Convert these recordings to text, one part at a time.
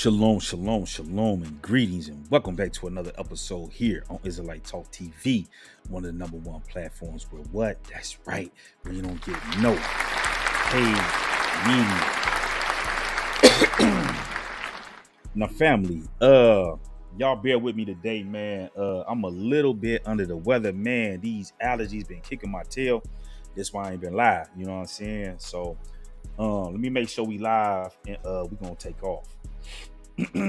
Shalom, shalom, shalom, and greetings, and welcome back to another episode here on Israelite Talk TV, one of the number one platforms where what? That's right, where you don't get no paid media. Now, family, y'all bear with me today, man. I'm a little bit under the weather, man. These allergies been kicking my tail. That's why I ain't been live. You know what I'm saying? So, let me make sure we live, and we gonna take off. All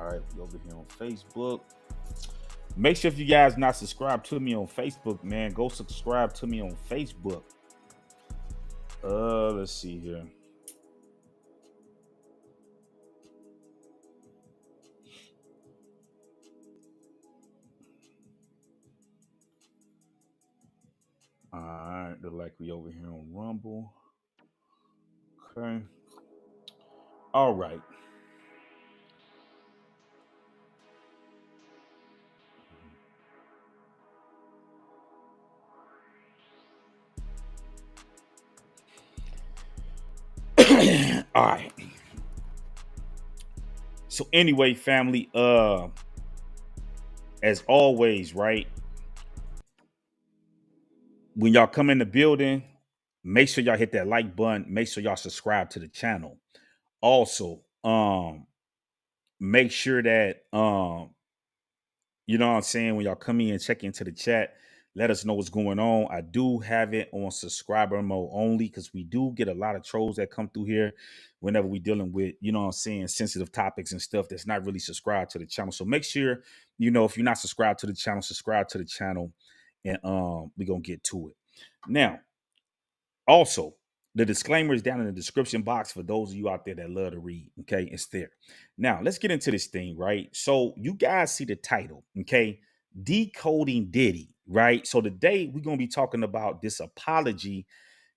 right, we over here on Facebook. Make sure if you guys not subscribed to me on Facebook, man, go subscribe to me on Facebook. Let's see here. All right, look like we over here on Rumble. Okay. All right. All right. So anyway, family, as always, right? When y'all come in the building, make sure y'all hit that like button. Make sure y'all subscribe to the channel. Also, make sure that you know what I'm saying, when y'all come in and check into the chat, let us know what's going on. I do have it on subscriber mode only because we do get a lot of trolls that come through here whenever we dealing with, you know what I'm saying, sensitive topics and stuff that's not really subscribed to the channel. So make sure, you know, if you're not subscribed to the channel, subscribe to the channel, and we're gonna get to it. Now, also, the disclaimer is down in the description box for those of you out there that love to read. Okay, it's there. Now, let's get into this thing, right? So, you guys see the title, okay? Decoding Diddy, right? So, today we're going to be talking about this apology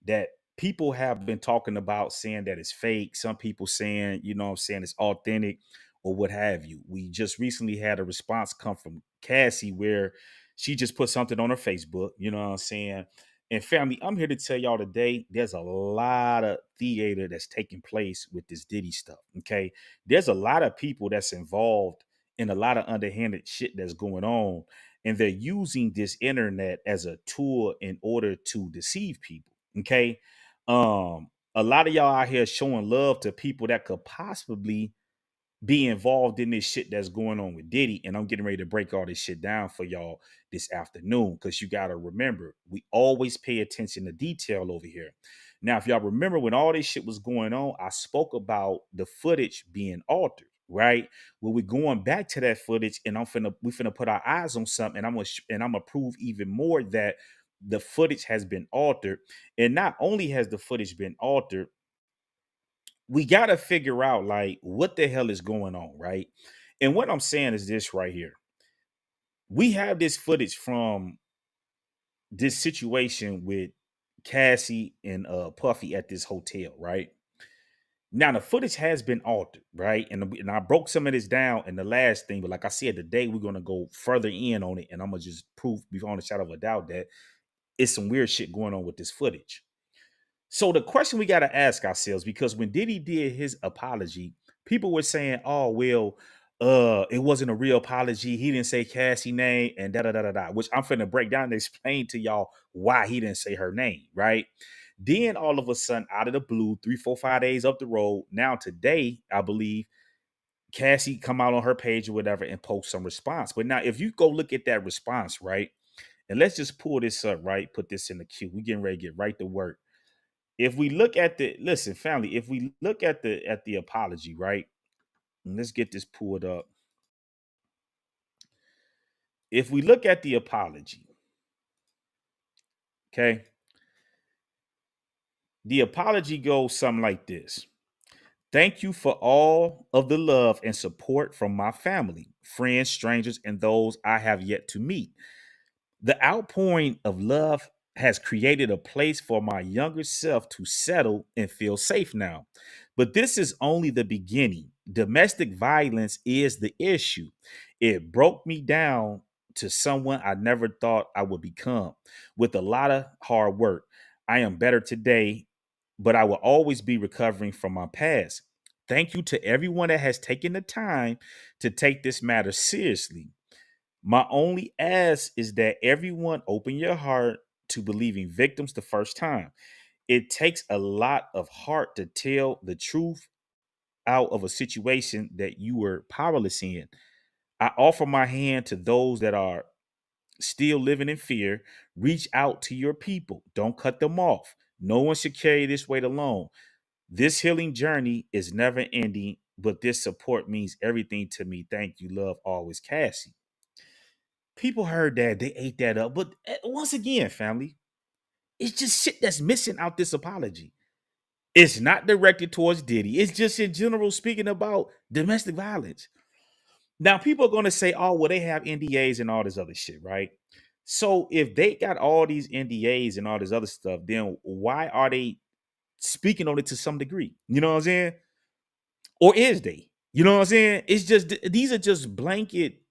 that people have been talking about, saying that it's fake. Some people saying, you know what I'm saying, it's authentic or what have you. We just recently had a response come from Cassie where she just put something on her Facebook, you know what I'm saying? And family, I'm here to tell y'all today there's a lot of theater that's taking place with this Diddy stuff. Okay. There's a lot of people that's involved in a lot of underhanded shit that's going on. And they're using this internet as a tool in order to deceive people. Okay. A lot of y'all out here showing love to people that could possibly be involved in this shit that's going on with Diddy. And I'm getting ready to break all this shit down for y'all this afternoon because you got to remember, we always pay attention to detail over here. Now, if y'all remember when all this shit was going on, I spoke about the footage being altered, right? Well, we're going back to that footage and we finna put our eyes on something, and I'm gonna prove even more that the footage has been altered. And not only has the footage been altered, we got to figure out like what the hell is going on, right? And what I'm saying is this right here. We have this footage from this situation with Cassie and Puffy at this hotel, right? Now the footage has been altered, right? And I broke some of this down in the last thing, but like I said, today we're gonna go further in on it, and I'm gonna just prove beyond a shadow of a doubt that it's some weird shit going on with this footage. So the question we got to ask ourselves, because when Diddy did his apology, people were saying, "Oh well, it wasn't a real apology. He didn't say Cassie name and da da da da da." Which I'm finna break down and explain to y'all why he didn't say her name, right? Then all of a sudden, out of the blue, 3, 4, 5 days up the road, now today, I believe Cassie come out on her page or whatever and post some response. But now, if you go look at that response, right, and let's just pull this up, right, put this in the queue. We getting ready to get right to work. If we look at the listen, family, if we look at the apology, right? And let's get this pulled up. If we look at the apology, okay, the apology goes something like this. Thank you for all of the love and support from my family, friends, strangers, and those I have yet to meet. The outpouring of love has created a place for my younger self to settle and feel safe now. But this is only the beginning. Domestic violence is the issue. It broke me down to someone I never thought I would become. With a lot of hard work, I am better today, but I will always be recovering from my past. Thank you to everyone that has taken the time to take this matter seriously. My only ask is that everyone open your heart to believing victims the first time. It takes a lot of heart to tell the truth out of a situation that you were powerless in. I offer my hand to those that are still living in fear. Reach out to your people. Don't cut them off. No one should carry this weight alone. This healing journey is never ending, but this support means everything to me. Thank you. Love always, Cassie. People heard that, they ate that up. But once again, family, it's just shit that's missing out this apology. It's not directed towards Diddy. It's just in general speaking about domestic violence. Now, people are going to say, oh, well, they have NDAs and all this other shit, right? So if they got all these NDAs and all this other stuff, then why are they speaking on it to some degree? You know what I'm saying? Or is they? You know what I'm saying? It's just these are just blanket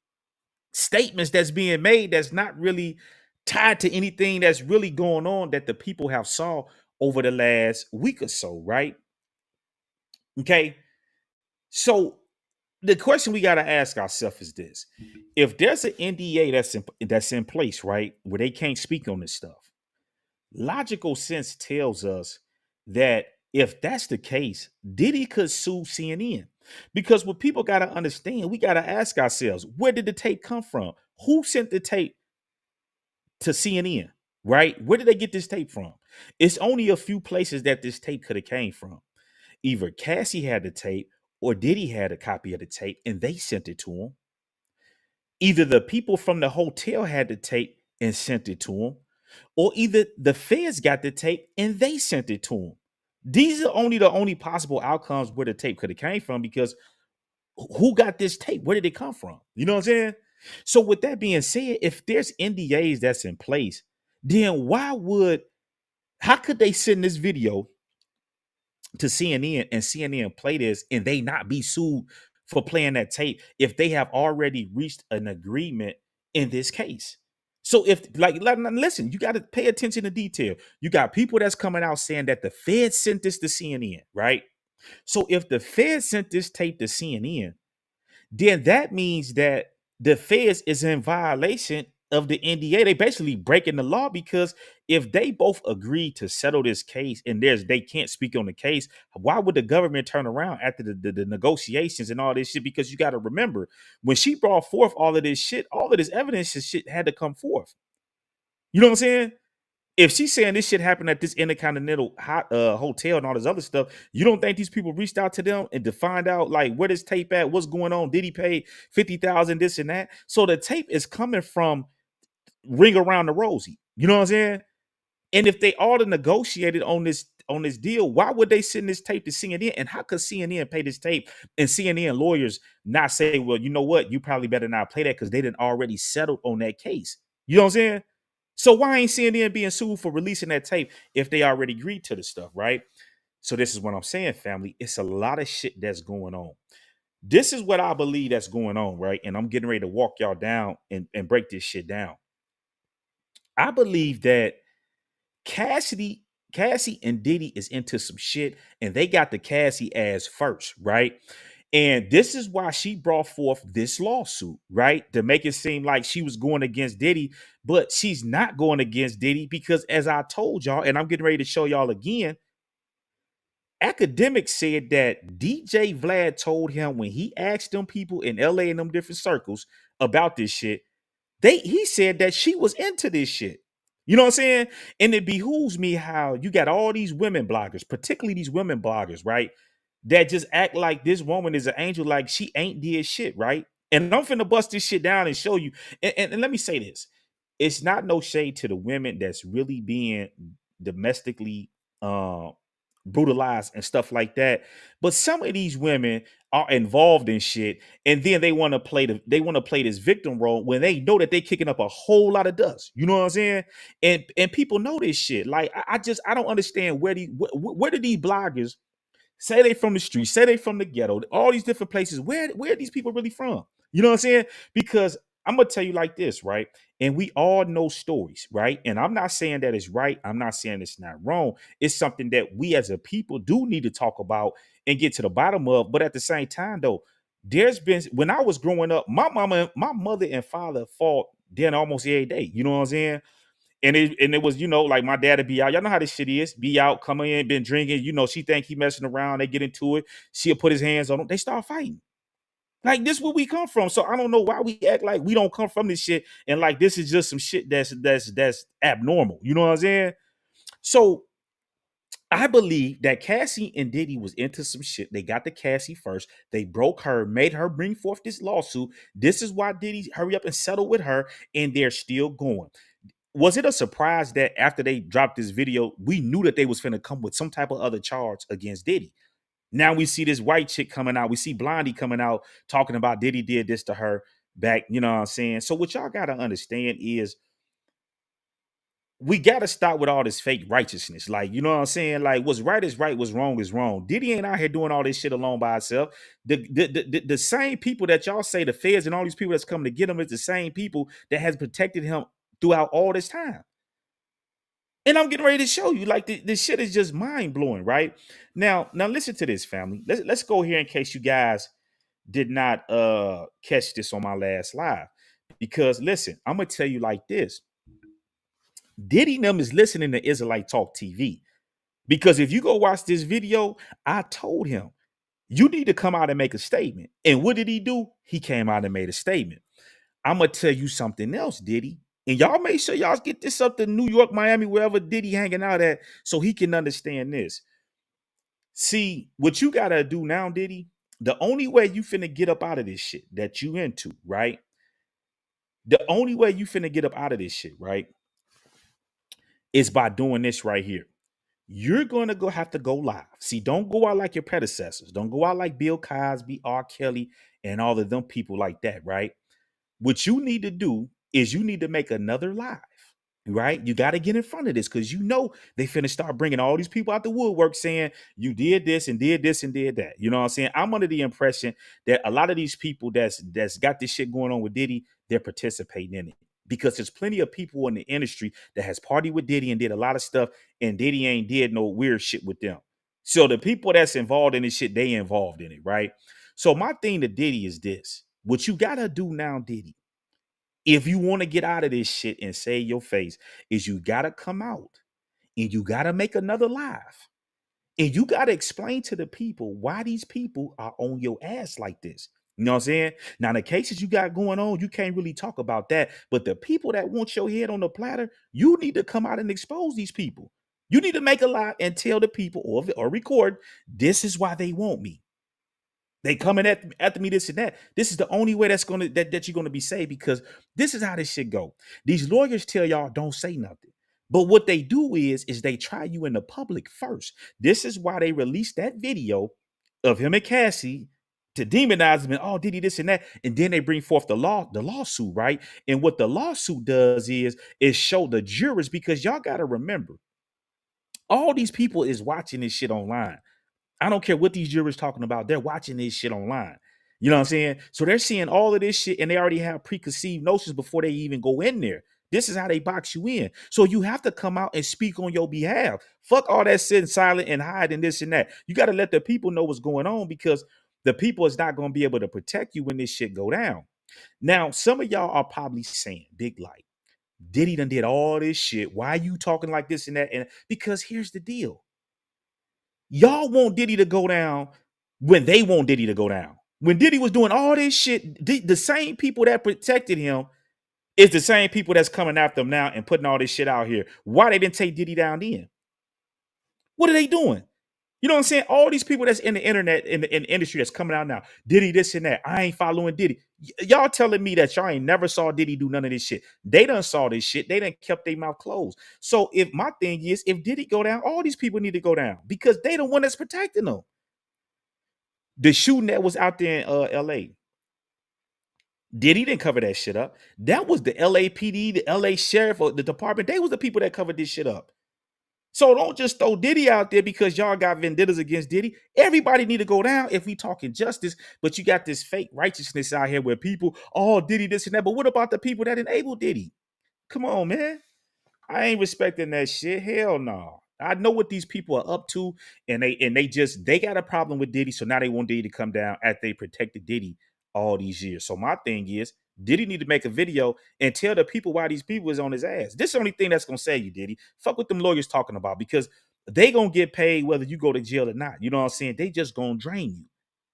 statements that's being made that's not really tied to anything that's really going on that the people have saw over the last week or so, right? Okay. So the question we got to ask ourselves is this: if there's an NDA that's in place, right, where they can't speak on this stuff, logical sense tells us that if that's the case, Diddy could sue CNN. Because what people got to understand, we got to ask ourselves, where did the tape come from? Who sent the tape to CNN, right? Where did they get this tape from? It's only a few places that this tape could have came from. Either Cassie had the tape or Diddy had a copy of the tape and they sent it to him. Either the people from the hotel had the tape and sent it to him, or either the feds got the tape and they sent it to him. These are only the only possible outcomes where the tape could have came from, because who got this tape? Where did it come from? You know what I'm saying? So with that being said, if there's NDAs that's in place, then how could they send this video to CNN and CNN play this and they not be sued for playing that tape if they have already reached an agreement in this case? So if listen, you got to pay attention to detail. You got people that's coming out saying that the Fed sent this to CNN, right? So if the Fed sent this tape to CNN, then that means that the feds is in violation of the NDA. They basically breaking the law, because if they both agree to settle this case and they can't speak on the case, why would the government turn around after the negotiations and all this shit? Because you got to remember, when she brought forth all of this shit, all of this evidence and shit had to come forth. You know what I'm saying? If she's saying this shit happened at this Intercontinental hotel and all this other stuff, you don't think these people reached out to them and to find out like where this tape at, what's going on? Did he pay 50,000, this and that? So the tape is coming from Ring Around the Rosie. You know what I'm saying? And if they all negotiated on this deal, why would they send this tape to CNN? And how could CNN pay this tape and CNN lawyers not say, well, you know what, you probably better not play that because they didn't already settled on that case? You know what I'm saying? So why ain't CNN being sued for releasing that tape if they already agreed to the stuff, right? So this is what I'm saying, family. It's a lot of shit that's going on. This is what I believe that's going on, right? And I'm getting ready to walk y'all down and break this shit down. I believe that Cassidy, Cassie and Diddy is into some shit, and they got the Cassie ass first, right? And this is why she brought forth this lawsuit, right? To make it seem like she was going against Diddy, but she's not going against Diddy, because as I told y'all, and I'm getting ready to show y'all again, academics said that DJ Vlad told him when he asked them people in LA and them different circles about this shit, he said that she was into this shit. You know what I'm saying? And it behooves me how you got all these women bloggers, particularly these women bloggers, right? That just act like this woman is an angel, like she ain't did shit, right? And I'm finna bust this shit down and show you. And let me say this. It's not no shade to the women that's really being domestically brutalized and stuff like that. But some of these women are involved in shit, and then they want to play this victim role when they know that they're kicking up a whole lot of dust. You know what I'm saying? And people know this shit. Like I don't understand where do these bloggers say they from the street, say they from the ghetto, all these different places. Where are these people really from? You know what I'm saying? Because I'm gonna tell you like this, right? And we all know stories, right? And I'm not saying that it's right. I'm not saying it's not wrong. It's something that we as a people do need to talk about and get to the bottom of. But at the same time, though, there's been when I was growing up, my mother and father fought then almost every day. You know what I'm saying? And it was, like my dad would be out. Y'all know how this shit is. Be out, coming in, been drinking. She think he messing around. They get into it. She'll put his hands on him. They start fighting. Like this where we come from. So I don't know why we act like we don't come from this shit and like this is just some shit that's abnormal. You know what I'm saying? So I believe that Cassie and Diddy was into some shit. They got to Cassie first. They broke her, made her bring forth this lawsuit. This is why Diddy hurry up and settle with her, and they're still going. Was it a surprise that after they dropped this video, we knew that they was finna come with some type of other charge against Diddy? Now we see this white chick coming out. We see Blondie coming out talking about Diddy did this to her back. You know what I'm saying? So what y'all got to understand is we got to stop with all this fake righteousness. Like, you know what I'm saying? Like, what's right is right, what's wrong is wrong. Diddy ain't out here doing all this shit alone by himself. The same people that y'all say the feds and all these people that's coming to get him is the same people that has protected him throughout all this time. And I'm getting ready to show you, like, this shit is just mind blowing, right? Now listen to this, family. Let's go here in case you guys did not catch this on my last live. Because listen, I'm gonna tell you like this. Diddy them is listening to Israelite Talk TV. Because if you go watch this video, I told him, you need to come out and make a statement. And what did he do? He came out and made a statement. I'm gonna tell you something else, Diddy. And y'all make sure y'all get this up to New York, Miami, wherever Diddy hanging out at, so he can understand this. See, what you gotta do now, Diddy, the only way you finna get up out of this shit that you into, right? The only way you finna get up out of this shit, right, is by doing this right here. You're gonna have to go live. See, don't go out like your predecessors. Don't go out like Bill Cosby, R. Kelly, and all of them people like that, right? What you need to do is you need to make another live, right? You got to get in front of this because they finna start bringing all these people out the woodwork saying you did this and did this and did that. You know what I'm saying? I'm under the impression that a lot of these people that's got this shit going on with Diddy, they're participating in it. Because there's plenty of people in the industry that has partied with Diddy and did a lot of stuff, and Diddy ain't did no weird shit with them. So the people that's involved in this shit, they involved in it, right? So my thing to Diddy is this. What you gotta do now, Diddy, if you want to get out of this shit and save your face, is you got to come out and you got to make another live. And you got to explain to the people why these people are on your ass like this. You know what I'm saying? Now, the cases you got going on, you can't really talk about that. But the people that want your head on the platter, you need to come out and expose these people. You need to make a live and tell the people or record, this is why they want me. They coming after me, this and that. This is the only way that you're gonna be saved, because this is how this shit go. These lawyers tell y'all don't say nothing. But what they do is they try you in the public first. This is why they released that video of him and Cassie to demonize him and did he this and that. And then they bring forth the lawsuit, right? And what the lawsuit does is show the jurors, because y'all gotta remember, all these people is watching this shit online. I don't care what these jurors talking about. They're watching this shit online. You know what I'm saying? So they're seeing all of this shit and they already have preconceived notions before they even go in there. This is how they box you in. So you have to come out and speak on your behalf. Fuck all that sitting silent and hiding this and that. You got to let the people know what's going on, because the people is not going to be able to protect you when this shit go down. Now, some of y'all are probably saying, Big Light, Diddy done did all this shit. Why you talking like this and that? And because here's the deal. Y'all want Diddy to go down when they want Diddy to go down. When Diddy was doing all this shit, the same people that protected him is the same people that's coming after him now and putting all this shit out here. Why they didn't take Diddy down then? What are they doing? You know what I'm saying? All these people that's in the internet, in the industry that's coming out now, Diddy this and that. I ain't following Diddy. Y'all telling me that y'all ain't never saw Diddy do none of this shit. They done saw this shit. They done kept their mouth closed. So if my thing is, if Diddy go down, all these people need to go down, because they the one that's protecting them. The shooting that was out there in LA, Diddy didn't cover that shit up. That was the LAPD, the LA sheriff, or the department. They was the people that covered this shit up. So don't just throw Diddy out there because y'all got vendettas against Diddy. Everybody need to go down if we talking justice. But you got this fake righteousness out here where people, oh, Diddy this and that. But what about the people that enable Diddy? Come on, man. I ain't respecting that shit. Hell no. I know what these people are up to, and they got a problem with Diddy, so now they want Diddy to come down after they protected Diddy all these years. So my thing is, Diddy need to make a video and tell the people why these people is on his ass. This is the only thing that's gonna save you, Diddy. Fuck what them lawyers talking about because they gonna get paid whether you go to jail or not. You know what I'm saying? They just gonna drain you.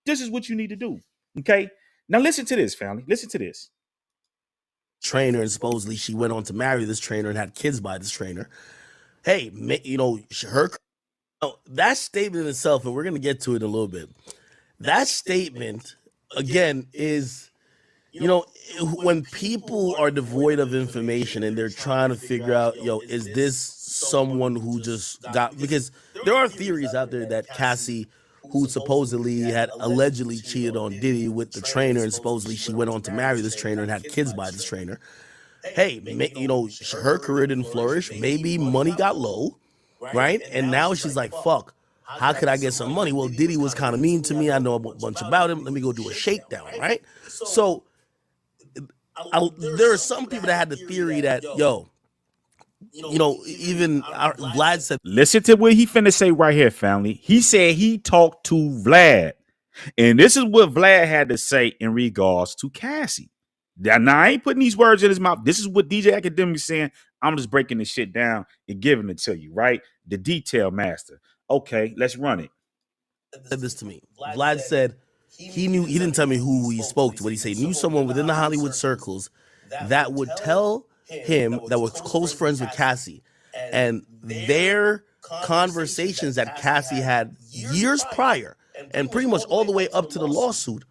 This is what you need to do. Okay. Now listen to this, family. Listen to this. Trainer, and supposedly she went on to marry this trainer and had kids by this trainer. Hey, her that statement in itself, and we're gonna get to it in a little bit. That statement again is, when people are devoid of information and they're trying to figure out, is this someone who just got, because there are theories out there that Cassie, who supposedly had allegedly cheated on Diddy with the trainer, and supposedly she went on to marry this trainer and had kids by this trainer. Hey, her career didn't flourish. Maybe money got low, right? And now she's like, fuck, how could I get some money? Well, Diddy was kind of mean to me. I know a bunch about him. Let me go do a shakedown, right? So there are some people that had the theory that, even Vlad said. Listen to what he finna say right here, family. He said he talked to Vlad. And this is what Vlad had to say in regards to Cassie. Now, I ain't putting these words in his mouth. This is what DJ Academic is saying. I'm just breaking this shit down and giving it to you, right? The detail master. Okay, let's run it. Said this to me. Vlad said he didn't tell me who he spoke to, but he said he knew someone within the Hollywood circles that would tell him that was close friends with Cassie. And their conversations that Cassie had years prior, and pretty much all the way up to the lawsuit,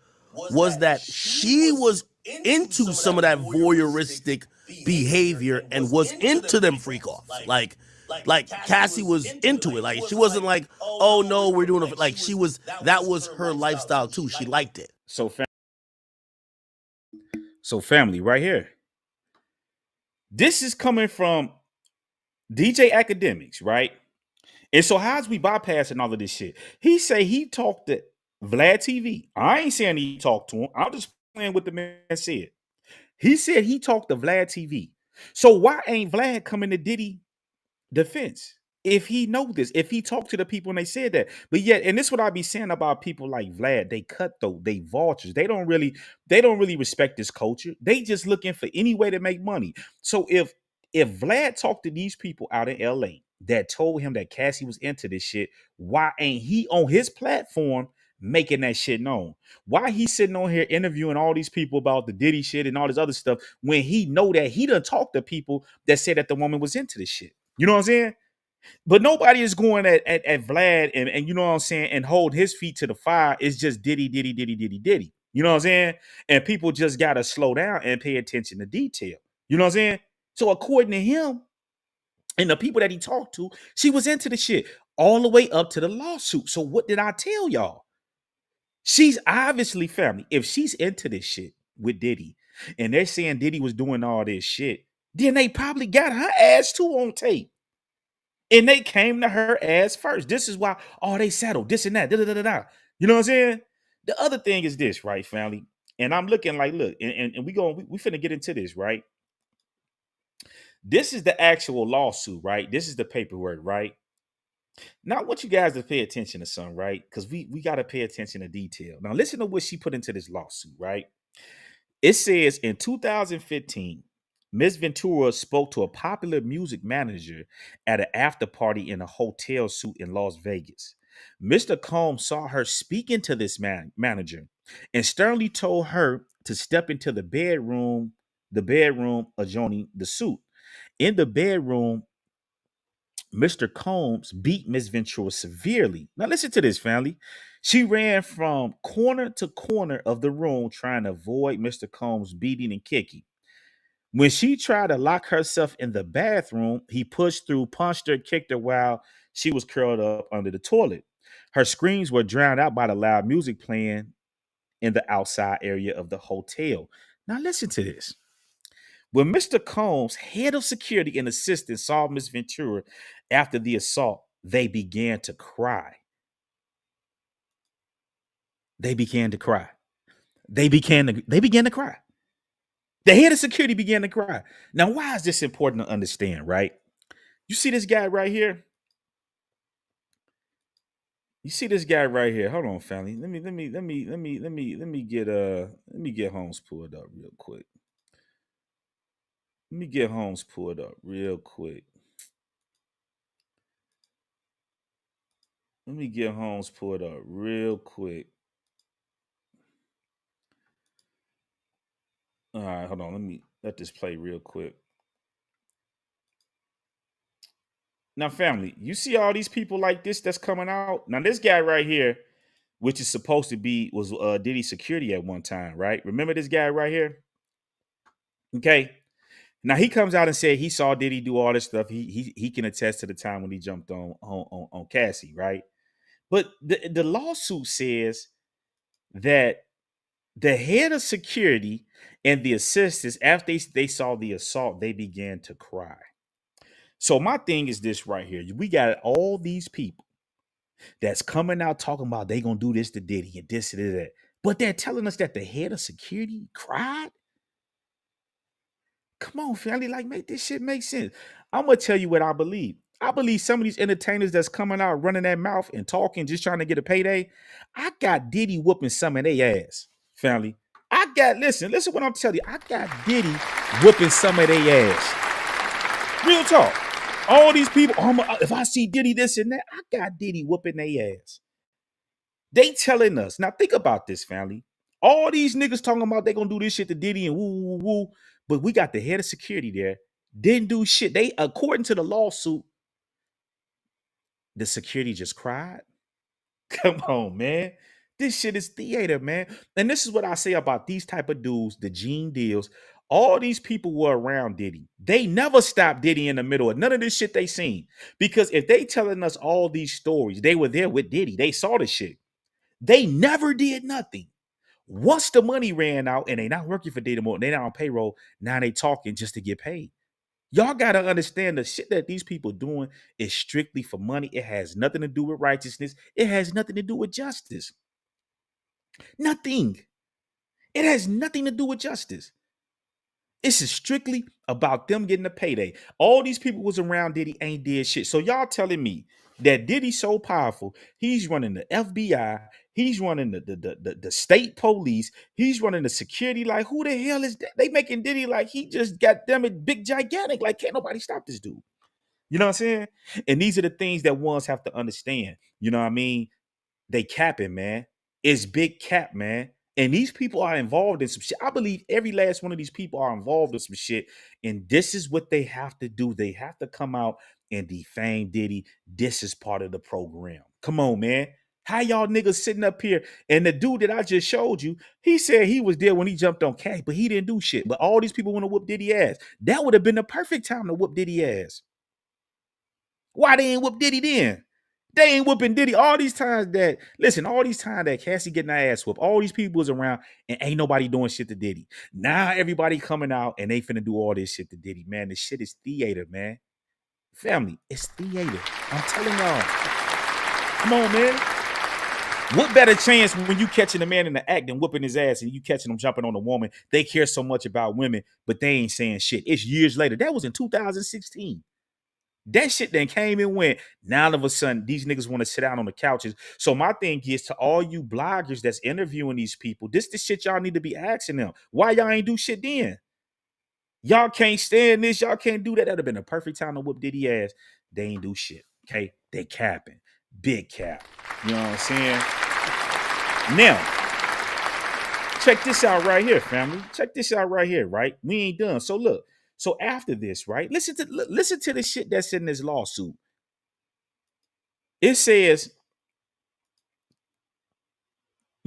was that she was into some of that voyeuristic behavior and was into them freak offs. Like Cassie was into it. Like she wasn't like, oh no, we're doing it. Like that was her lifestyle too. She liked it. So family, right here. This is coming from DJ Academics, right? And so how's we bypassing all of this shit? He say he talked to Vlad TV. I ain't saying he talked to him. I'm just playing what the man said. He said he talked to Vlad TV. So why ain't Vlad coming to Diddy defense? If he know this, if he talked to the people and they said that. But yet, and this is what I be saying about people like Vlad, they cutthroat, they vultures. They don't really respect this culture. They just looking for any way to make money. So if Vlad talked to these people out in LA that told him that Cassie was into this shit, why ain't he on his platform making that shit known? Why he sitting on here interviewing all these people about the Diddy shit and all this other stuff when he know that he done talked to people that said that the woman was into this shit? You know what I'm saying? But nobody is going at Vlad and you know what I'm saying and hold his feet to the fire. It's just Diddy, Diddy, Diddy, Diddy, Diddy. You know what I'm saying? And people just gotta slow down and pay attention to detail. You know what I'm saying? So according to him and the people that he talked to, she was into the shit all the way up to the lawsuit. So what did I tell y'all? She's obviously family. If she's into this shit with Diddy and they're saying Diddy was doing all this shit, then they probably got her ass too on tape. And they came to her ass first. This is why, oh, they settled this and that. Da, da, da, da, da. You know what I'm saying? The other thing is this, right, family? And I'm looking like, look, and we finna get into this, right? This is the actual lawsuit, right? This is the paperwork, right? Now I want you guys to pay attention to something, right? Because we got to pay attention to detail. Now listen to what she put into this lawsuit, right? It says in 2015, Ms. Ventura spoke to a popular music manager at an after party in a hotel suite in Las Vegas. Mr. Combs saw her speaking to this manager and sternly told her to step into the bedroom adjoining the suite. In the bedroom, Mr. Combs beat Miss Ventura severely. Now, listen to this, family. She ran from corner to corner of the room trying to avoid Mr. Combs' beating and kicking. When she tried to lock herself in the bathroom, he pushed through, punched her, kicked her while she was curled up under the toilet. Her screams were drowned out by the loud music playing in the outside area of the hotel. Now, listen to this. When Mr. Combs, head of security and assistant, saw Miss Ventura after the assault, they began to cry. They began to cry. They began to cry. The head of security began to cry. Now, why is this important to understand, right? You see this guy right here? You see this guy right here. Hold on, family. Let me get Holmes pulled up real quick. Let me get Holmes pulled up real quick. Let me get Holmes pulled up real quick. All right, hold on. Let me let this play real quick. Now, family, you see all these people like this that's coming out. Now, this guy right here, which is supposed to be was Diddy security at one time, right? Remember this guy right here? Okay. Now he comes out and said he saw Diddy do all this stuff. He can attest to the time when he jumped on Cassie, right? But the lawsuit says that the head of security and the assistants, after they saw the assault, they began to cry. So my thing is this right here. We got all these people that's coming out talking about they gonna do this to Diddy and this and that. But they're telling us that the head of security cried. Come on, family, like make this shit make sense. I'm gonna tell you what I believe. I believe some of these entertainers that's coming out running their mouth and talking, just trying to get a payday. I got Diddy whooping some of their ass, family. Listen what I'm telling you. I got Diddy whooping some of their ass. Real talk. All these people, if I see Diddy this and that, I got Diddy whooping their ass. They telling us. Now think about this, family. All these niggas talking about they gonna do this shit to Diddy and woo, woo, woo. But we got the head of security there. Didn't do shit. They, according to the lawsuit, the security just cried. Come on, man. This shit is theater, man. And this is what I say about these type of dudes, the Gene Deals. All these people were around Diddy. They never stopped Diddy in the middle of none of this shit they seen. Because if they telling us all these stories, they were there with Diddy. They saw the shit. They never did nothing. Once the money ran out and they not working for Diddy more, they not on payroll, now they talking just to get paid. Y'all gotta understand the shit that these people doing is strictly for money. It has nothing to do with righteousness. It has nothing to do with justice. Nothing. It has nothing to do with justice. This is strictly about them getting a payday. All these people was around Diddy ain't did shit. So y'all telling me that Diddy's so powerful, he's running the FBI, he's running the state police, he's running the security. Like, who the hell is that? They making Diddy like he just got them it big gigantic. Like, can't nobody stop this dude. You know what I'm saying? And these are the things that ones have to understand. You know what I mean? They capping, man. It's big cap, man. And these people are involved in some shit. I believe every last one of these people are involved in some shit. And this is what they have to do. They have to come out and defame Diddy. This is part of the program. Come on, man. How y'all niggas sitting up here? And the dude that I just showed you, he said he was there when he jumped on K, but he didn't do shit. But all these people want to whoop Diddy ass. That would have been the perfect time to whoop Diddy ass. Why they ain't whoop Diddy then? They ain't whooping Diddy all these times all these times that Cassie getting her ass whooped, all these people was around and ain't nobody doing shit to Diddy. Now everybody coming out and they finna do all this shit to Diddy. Man, this shit is theater, man. Family, it's theater. I'm telling y'all. Come on, man. What better chance when you catching a man in the act than whooping his ass and you catching him jumping on a woman? They care so much about women, but they ain't saying shit. It's years later. That was in 2016. That shit then came and went. Now all of a sudden, these niggas want to sit down on the couches. So my thing is to all you bloggers that's interviewing these people, this the shit y'all need to be asking them. Why y'all ain't do shit then? Y'all can't stand this. Y'all can't do that. That'd have been a perfect time to whoop Diddy ass. They ain't do shit. Okay? They capping. Big cap. You know what I'm saying? Now, check this out right here, family. Check this out right here, right? We ain't done. So look. So after this, right? Listen to the shit that's in this lawsuit. It says,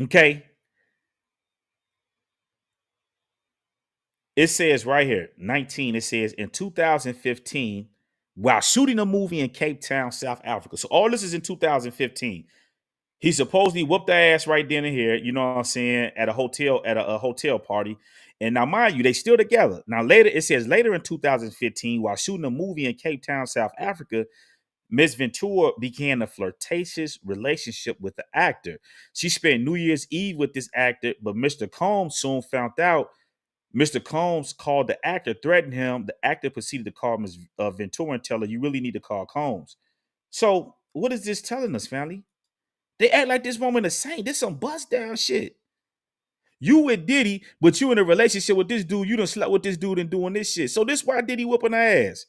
okay, it says right here, 19, it says in 2015, while shooting a movie in Cape Town, South Africa. So all this is in 2015. He supposedly whooped their ass right then and here, you know what I'm saying, at a hotel party. And now, mind you, they still together. Now, later, it says later in 2015, while shooting a movie in Cape Town, South Africa, Miss Ventura began a flirtatious relationship with the actor. She spent New Year's Eve with this actor, but Mr. Combs soon found out. Mr. Combs called the actor, threatened him. The actor proceeded to call Ms. Ventura and tell her, "You really need to call Combs." So, what is this telling us, family? They act like this woman a saint. This some bust down shit. You with Diddy, but you in a relationship with this dude. You done slept with this dude and doing this shit. So this why Diddy whooping her ass.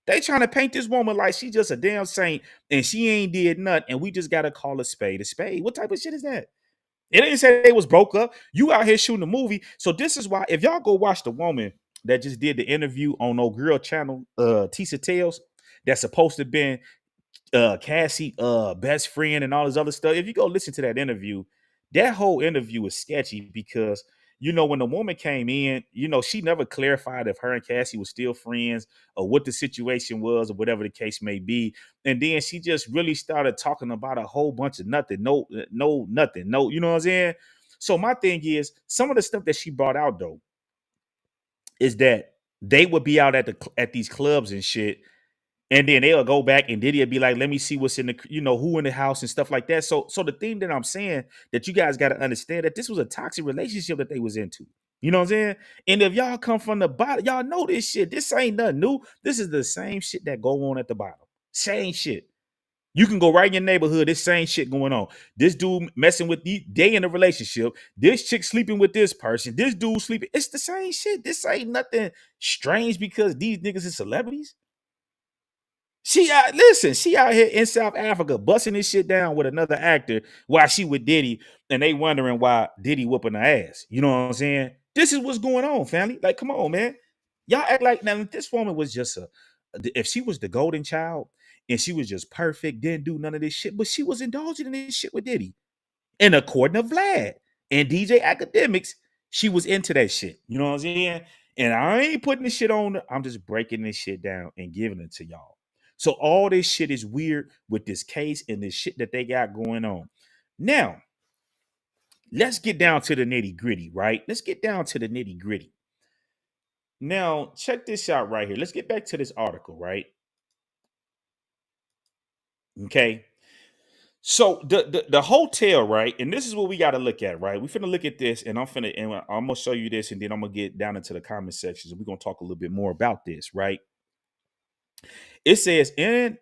They trying to paint this woman like she just a damn saint and she ain't did nothing. And we just gotta call a spade a spade. What type of shit is that? It didn't say they was broke up. You out here shooting a movie. So this is why, if y'all go watch the woman that just did the interview on No Girl channel, Tisa Tales, that's supposed to have been Cassie best friend and all this other stuff. If you go listen to that interview, that whole interview is sketchy because when the woman came in, she never clarified if her and Cassie were still friends or what the situation was or whatever the case may be. And then she just really started talking about a whole bunch of nothing. Nothing. No, you know what I'm saying? So my thing is, some of the stuff that she brought out though is that they would be out at these clubs and shit, and then they'll go back and Diddy'll be like, let me see what's in the, who in the house and stuff like that. So the thing that I'm saying that you guys got to understand that this was a toxic relationship that they was into. You know what I'm saying? And if y'all come from the bottom, y'all know this shit. This ain't nothing new. This is the same shit that go on at the bottom. Same shit. You can go right in your neighborhood. This same shit going on. This dude messing with they in a relationship. This chick sleeping with this person. This dude sleeping. It's the same shit. This ain't nothing strange because these niggas is celebrities. She out here in South Africa busting this shit down with another actor while she with Diddy, and they wondering why Diddy whooping her ass. You know what I'm saying? This is what's going on, family. Like, come on, man. Y'all act like now if this woman was just if she was the golden child and she was just perfect, didn't do none of this shit, but she was indulging in this shit with Diddy. And according to Vlad and DJ Academics, she was into that shit. You know what I'm saying? And I ain't putting this shit on her. I'm just breaking this shit down and giving it to y'all. So all this shit is weird with this case and this shit that they got going on. Now, let's get down to the nitty gritty, right? Let's get down to the nitty gritty. Now, check this out right here. Let's get back to this article, right? Okay. So the hotel, right? And this is what we got to look at, right? We finna look at this, and I'm gonna show you this, and then I'm gonna get down into the comment sections, and we're gonna talk a little bit more about this, right? It says in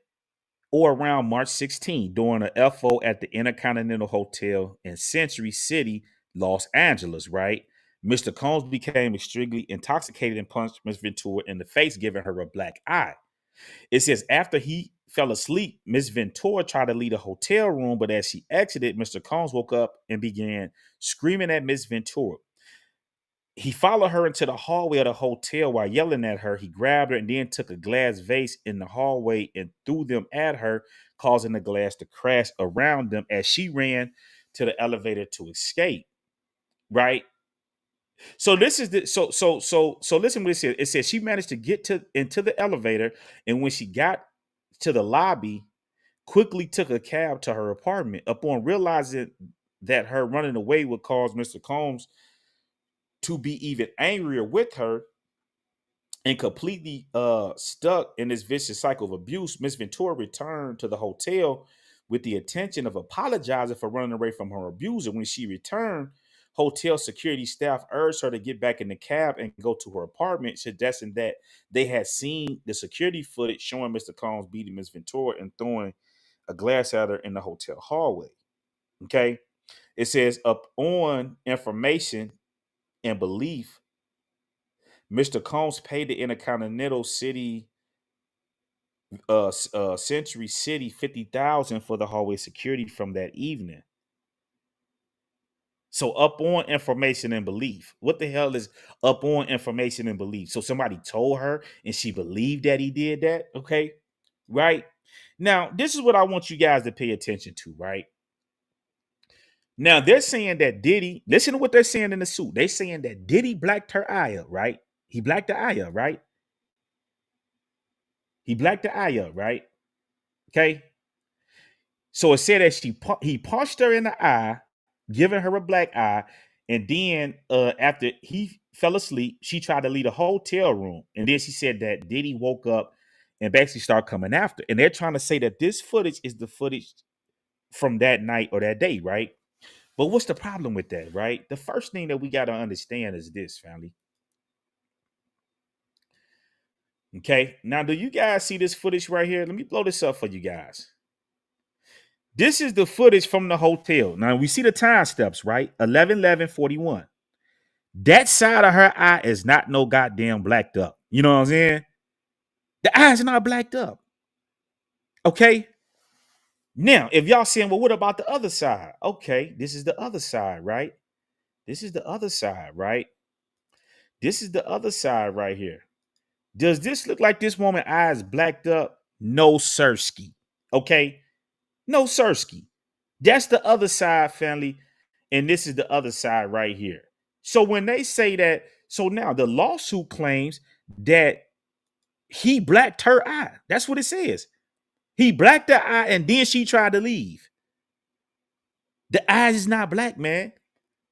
or around March 16 during a FO at the Intercontinental Hotel in Century City, Los Angeles, right? Mr. Combs became extremely intoxicated and punched Ms. Ventura in the face, giving her a black eye. It says after he fell asleep, Miss Ventura tried to leave the hotel room, but as she exited, Mr. Combs woke up and began screaming at Miss Ventura. He followed her into the hallway of the hotel while yelling at her. He grabbed her and then took a glass vase in the hallway and threw them at her, causing the glass to crash around them as she ran to the elevator to escape. Right? So this is the so listen what it says. It says she managed to get into the elevator, and when she got to the lobby, quickly took a cab to her apartment. Upon realizing that her running away would cause Mr. Combs to be even angrier with her and completely stuck in this vicious cycle of abuse, Miss Ventura returned to the hotel with the intention of apologizing for running away from her abuser. When she returned, hotel security staff urged her to get back in the cab and go to her apartment, suggesting that they had seen the security footage showing Mr. Combs beating Miss Ventura and throwing a glass at her in the hotel hallway. Okay. It says, up on information and belief, Mr. Combs paid the Intercontinental City, Century City, 50,000 for the hallway security from that evening. So up on information and belief. What the hell is up on information and belief? So somebody told her and she believed that he did that. Okay. Right. Now, this is what I want you guys to pay attention to, right? Now they're saying that Diddy, listen to what they're saying in the suit. They're saying that Diddy blacked her eye up, right? He blacked the eye up, right? He blacked the eye up, right? Okay. So it said that he punched her in the eye, giving her a black eye, and then after fell asleep. She tried to leave the hotel room. And then she said that Diddy woke up and basically started coming after. And they're trying to say that this footage is the footage from that night or that day, right? But what's the problem with that, right? The first thing that we got to understand is this, family. Okay. Now, do you guys see this footage right here? Let me blow this up for you guys. This is the footage from the hotel. Now, we see the time steps, right? 11/11/41. That side of her eye is not no goddamn blacked up. You know what I'm saying? The eyes are not blacked up. Okay. Now, if y'all saying, well, what about the other side? Okay, this is the other side, right? This is the other side, right? This is the other side right here. Does this look like this woman eyes blacked up? No, sirski. Okay, no, sirski. That's the other side, family, and this is the other side right here. So when they say that, so now the lawsuit claims that he blacked her eye. That's what it says. He blacked her eye, and then she tried to leave. The eyes is not black, man.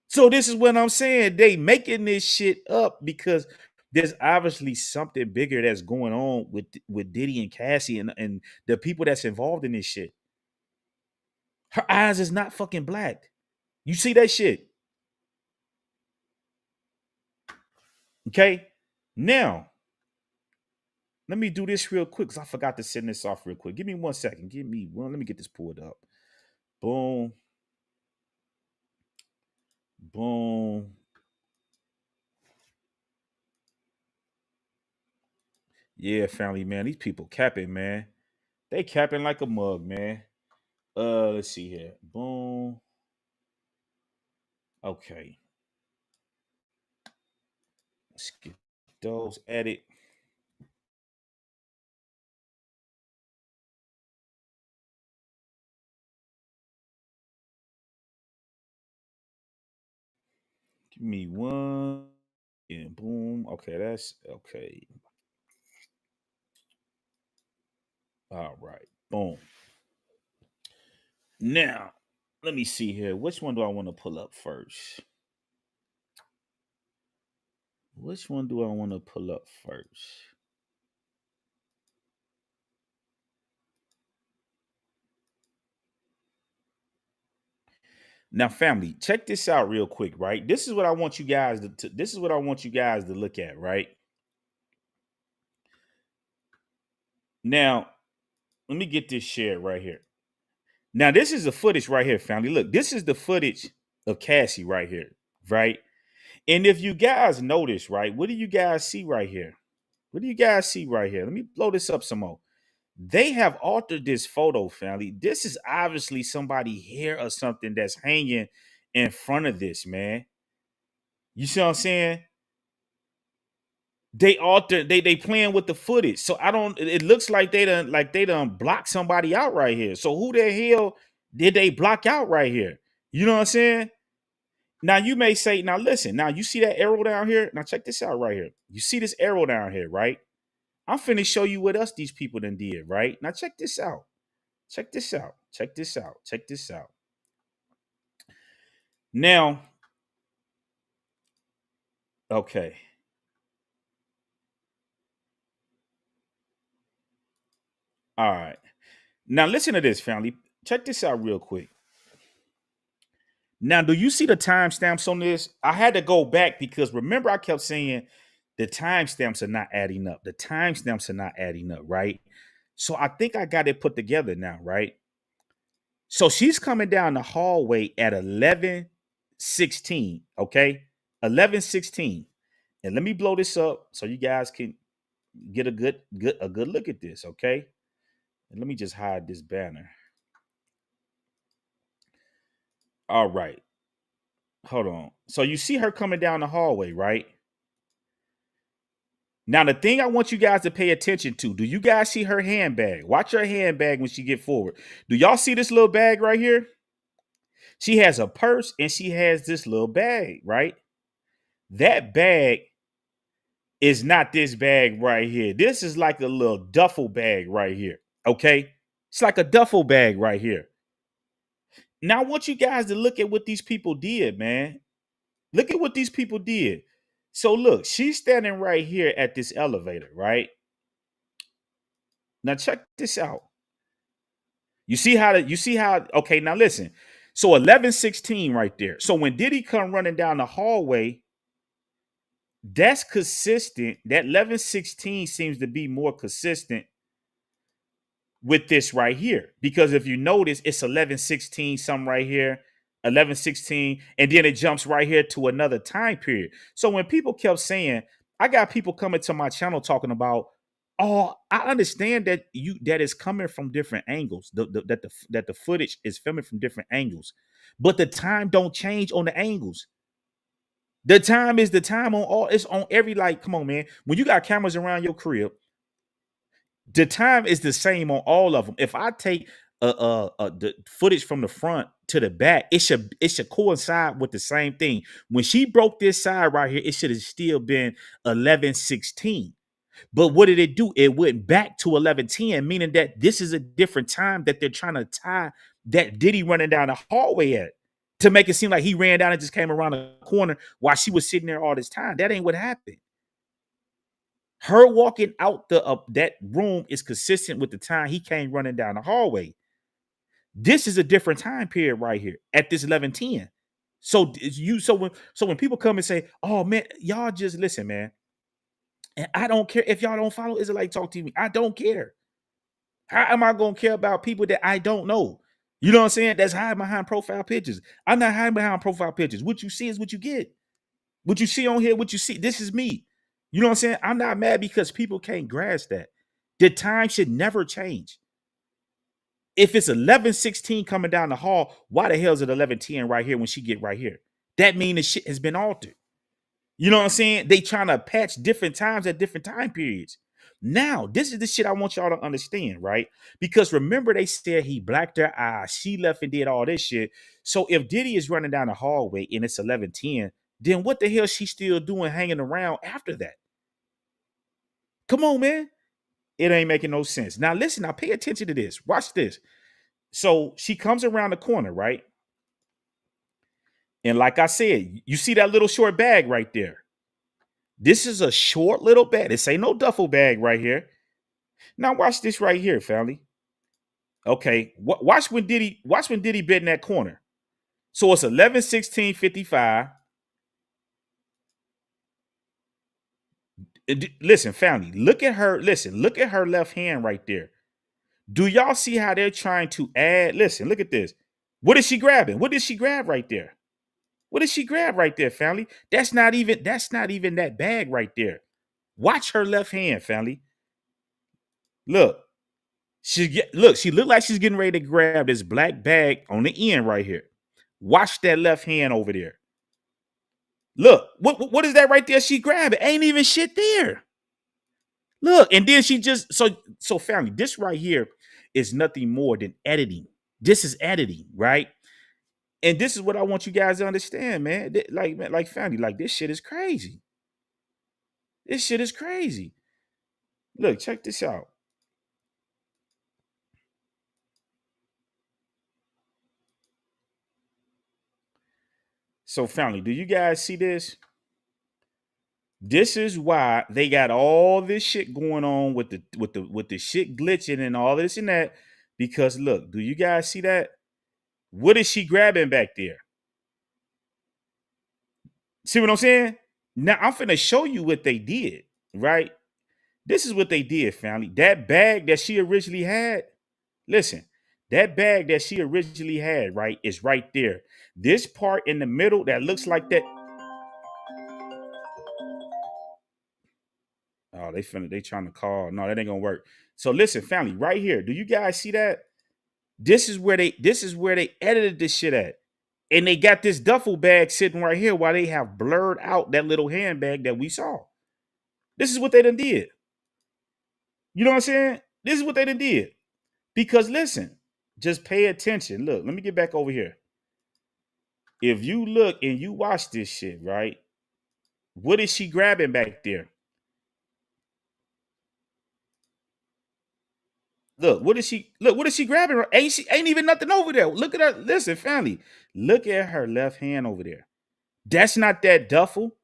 So this is what I'm saying. They making this shit up because there's obviously something bigger that's going on with Diddy and Cassie and the people that's involved in this shit. Her eyes is not fucking black. You see that shit? Okay. Now, let me do this real quick because I forgot to send this off real quick. Give me 1 second. Give me one. Let me get this pulled up. Boom. Boom. Yeah, family, man. These people capping, man. They capping like a mug, man. Let's see here. Boom. Okay. Let's get those edit. Give me one. And boom. Okay, that's okay. All right. Boom. Now, let me see here. Which one do I want to pull up first? Which one do I want to pull up first? Now, family, check this out real quick, right? This is what I want you guys this is what I want you guys to look at, right? Now, let me get this shared right here. Now, this is the footage right here, family. Look, this is the footage of Cassie right here, right? And if you guys notice, right, what do you guys see right here? What do you guys see right here? Let me blow this up some more. They have altered this photo, family. This is obviously somebody hair or something that's hanging in front of this, man. You see what I'm saying? They alter they playing with the footage. So I don't it looks like they done block somebody out right here. So who the hell did they block out right here? You know what I'm saying? Now you may say, now listen, now you see that arrow down here? Now check this out right here. You see this arrow down here, right? I'm finna show you what else these people done did, right? Now check this out. Check this out. Check this out. Check this out. Now, okay. All right. Now listen to this, family. Check this out real quick. Now, do you see the timestamps on this? I had to go back because remember I kept saying the timestamps are not adding up. The timestamps are not adding up, right? So I think I got it put together now, right? So she's coming down the hallway at 11:16, okay? 11:16. And let me blow this up so you guys can get a good look at this, okay? And let me just hide this banner. All right. Hold on. So you see her coming down the hallway, right? Now the thing I want you guys to pay attention to, do you guys see her handbag? Watch her handbag when she get forward. Do y'all see this little bag right here? She has a purse and she has this little bag, right? That bag is not this bag right here. This is like a little duffel bag right here. Okay? It's like a duffel bag right here. Now I want you guys to look at what these people did, man. Look at what these people did. So look, she's standing right here at this elevator, right? Now check this out. You see how okay, now listen. So 1116 right there. So when Diddy come running down the hallway, that's consistent. That 1116 seems to be more consistent with this right here. Because if you notice, it's 1116, something right here, 1116, and then it jumps right here to another time period. So when people kept saying, I got people coming to my channel talking about, oh, I understand that that is coming from different angles, that the footage is filming from different angles, but the time don't change on the angles. The time is the time on all. It's on every, like. Come on, man. When you got cameras around your crib, the time is the same on all of them. If I take the footage from the front to the back, it should coincide with the same thing. When she broke this side right here, it should have still been 1116. But what did it do? It went back to 1110, meaning that this is a different time that they're trying to tie that Diddy running down the hallway at, to make it seem like he ran down and just came around the corner while she was sitting there all this time. That ain't what happened. Her walking out that room is consistent with the time he came running down the hallway. This is a different time period right here at this 1110. So when people come and say, "Oh man, y'all just listen, man," and I don't care if y'all don't follow Israelite Talk TV. I don't care. How am I gonna care about people that I don't know? You know what I'm saying? That's hiding behind profile pictures. I'm not hiding behind profile pictures. What you see is what you get. What you see on here, what you see, this is me. You know what I'm saying? I'm not mad because people can't grasp that. The time should never change. If it's 1116 coming down the hall, why the hell is it 1110 right here when she get right here? That means the shit has been altered. You know what I'm saying? They trying to patch different times at different time periods. Now, this is the shit I want y'all to understand, right? Because remember, they said he blacked her eyes, she left and did all this shit. So if Diddy is running down the hallway and it's 1110, then what the hell she still doing hanging around after that? Come on, man. It ain't making no sense. Now, listen, now pay attention to this. Watch this. So she comes around the corner, right? And like I said, you see that little short bag right there. This is a short little bag. This ain't no duffel bag right here. Now watch this right here, family. Okay, watch when Diddy bit in that corner. So it's 11:16:55. Listen, family, look at her. Listen, look at her left hand right there. Do y'all see how they're trying to add? Listen, look at this. What is she grabbing? What did she grab right there? What did she grab right there, family? That's not even that bag right there. Watch her left hand, family. Look, she looked like she's getting ready to grab this black bag on the end right here. Watch that left hand over there. Look, what is that right there? She grabbed it. Ain't even shit there. Look, and then she just so family. This right here is nothing more than editing. This is editing, right? And this is what I want you guys to understand, man. Like family, like this shit is crazy. This shit is crazy. Look, check this out. So, family, do you guys see this? This is why they got all this shit going on with the shit glitching and all this and that. Because look, do you guys see that? What is she grabbing back there? See what I'm saying? Now I'm finna show you what they did, right? This is what they did, family. That bag that she originally had, listen, that bag that she originally had, right, is right there. This part in the middle that looks like that. Oh, they trying to call. No, that ain't gonna work. So listen, family, right here. Do you guys see that? This is where they edited this shit at. And they got this duffel bag sitting right here while they have blurred out that little handbag that we saw. This is what they done did. You know what I'm saying? This is what they done did. Because listen, just pay attention. Look, let me get back over here. If you look and you watch this shit, right? What is she grabbing back there? What is she grabbing? Ain't even nothing over there. Look at her. Listen, family. Look at her left hand over there. That's not that duffel.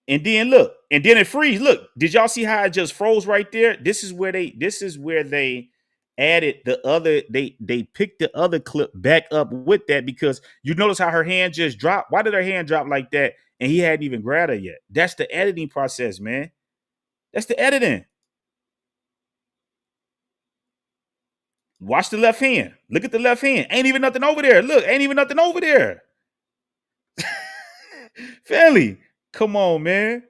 And then look, and then it freeze. Look, did y'all see how it just froze right there? This is where they added the other, they picked the other clip back up with that, because you notice how her hand just dropped. Why did her hand drop like that? And he hadn't even grabbed her yet. That's the editing process, man. That's the editing. Watch the left hand. Look at the left hand. Ain't even nothing over there. Look, ain't even nothing over there. Family, come on, man.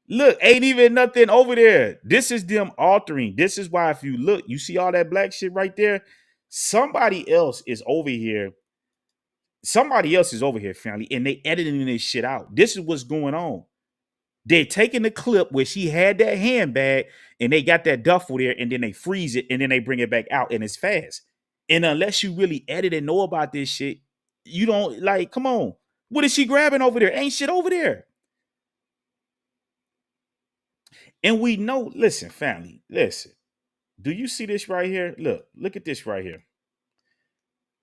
Look, ain't even nothing over there. This is them altering. This is why, if you look, you see all that black shit right there. Somebody else is over here. Somebody else is over here, family, and they editing this shit out. This is what's going on. They're taking the clip where she had that handbag and they got that duffel there, and then they freeze it and then they bring it back out, and it's fast. And unless you really edit and know about this shit, you don't, like, come on. What is she grabbing over there? Ain't shit over there. And we know, listen, family, listen. Do you see this right here? Look at this right here.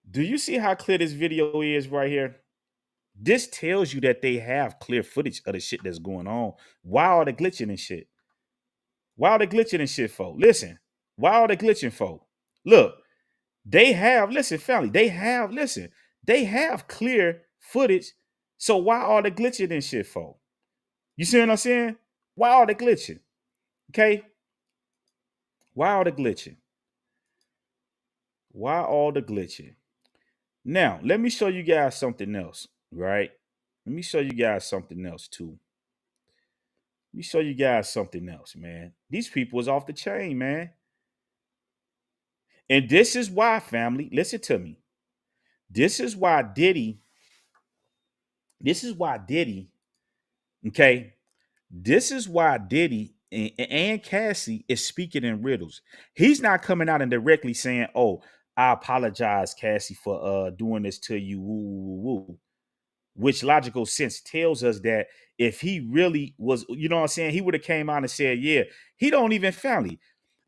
Do you see how clear this video is right here? This tells you that they have clear footage of the shit that's going on. Why are they glitching and shit? Why are they glitching and shit for? Listen, why are they glitching for? Look, they have, listen, family, they have clear footage. So why are they glitching and shit for? You see what I'm saying? Why are they glitching? Okay? Why are they glitching? Why all the glitching? Now, let me show you guys something else, right? Let me show you guys something else too. Let me show you guys something else, man. These people is off the chain, man. And this is why, family, listen to me. This is why Diddy, okay? This is why Diddy and Cassie is speaking in riddles. He's not coming out and directly saying, "Oh, I apologize, Cassie, for doing this to you." Woo, woo, woo. Which logical sense tells us that if he really was, you know what I'm saying, he would have came out and said, yeah, he don't even family.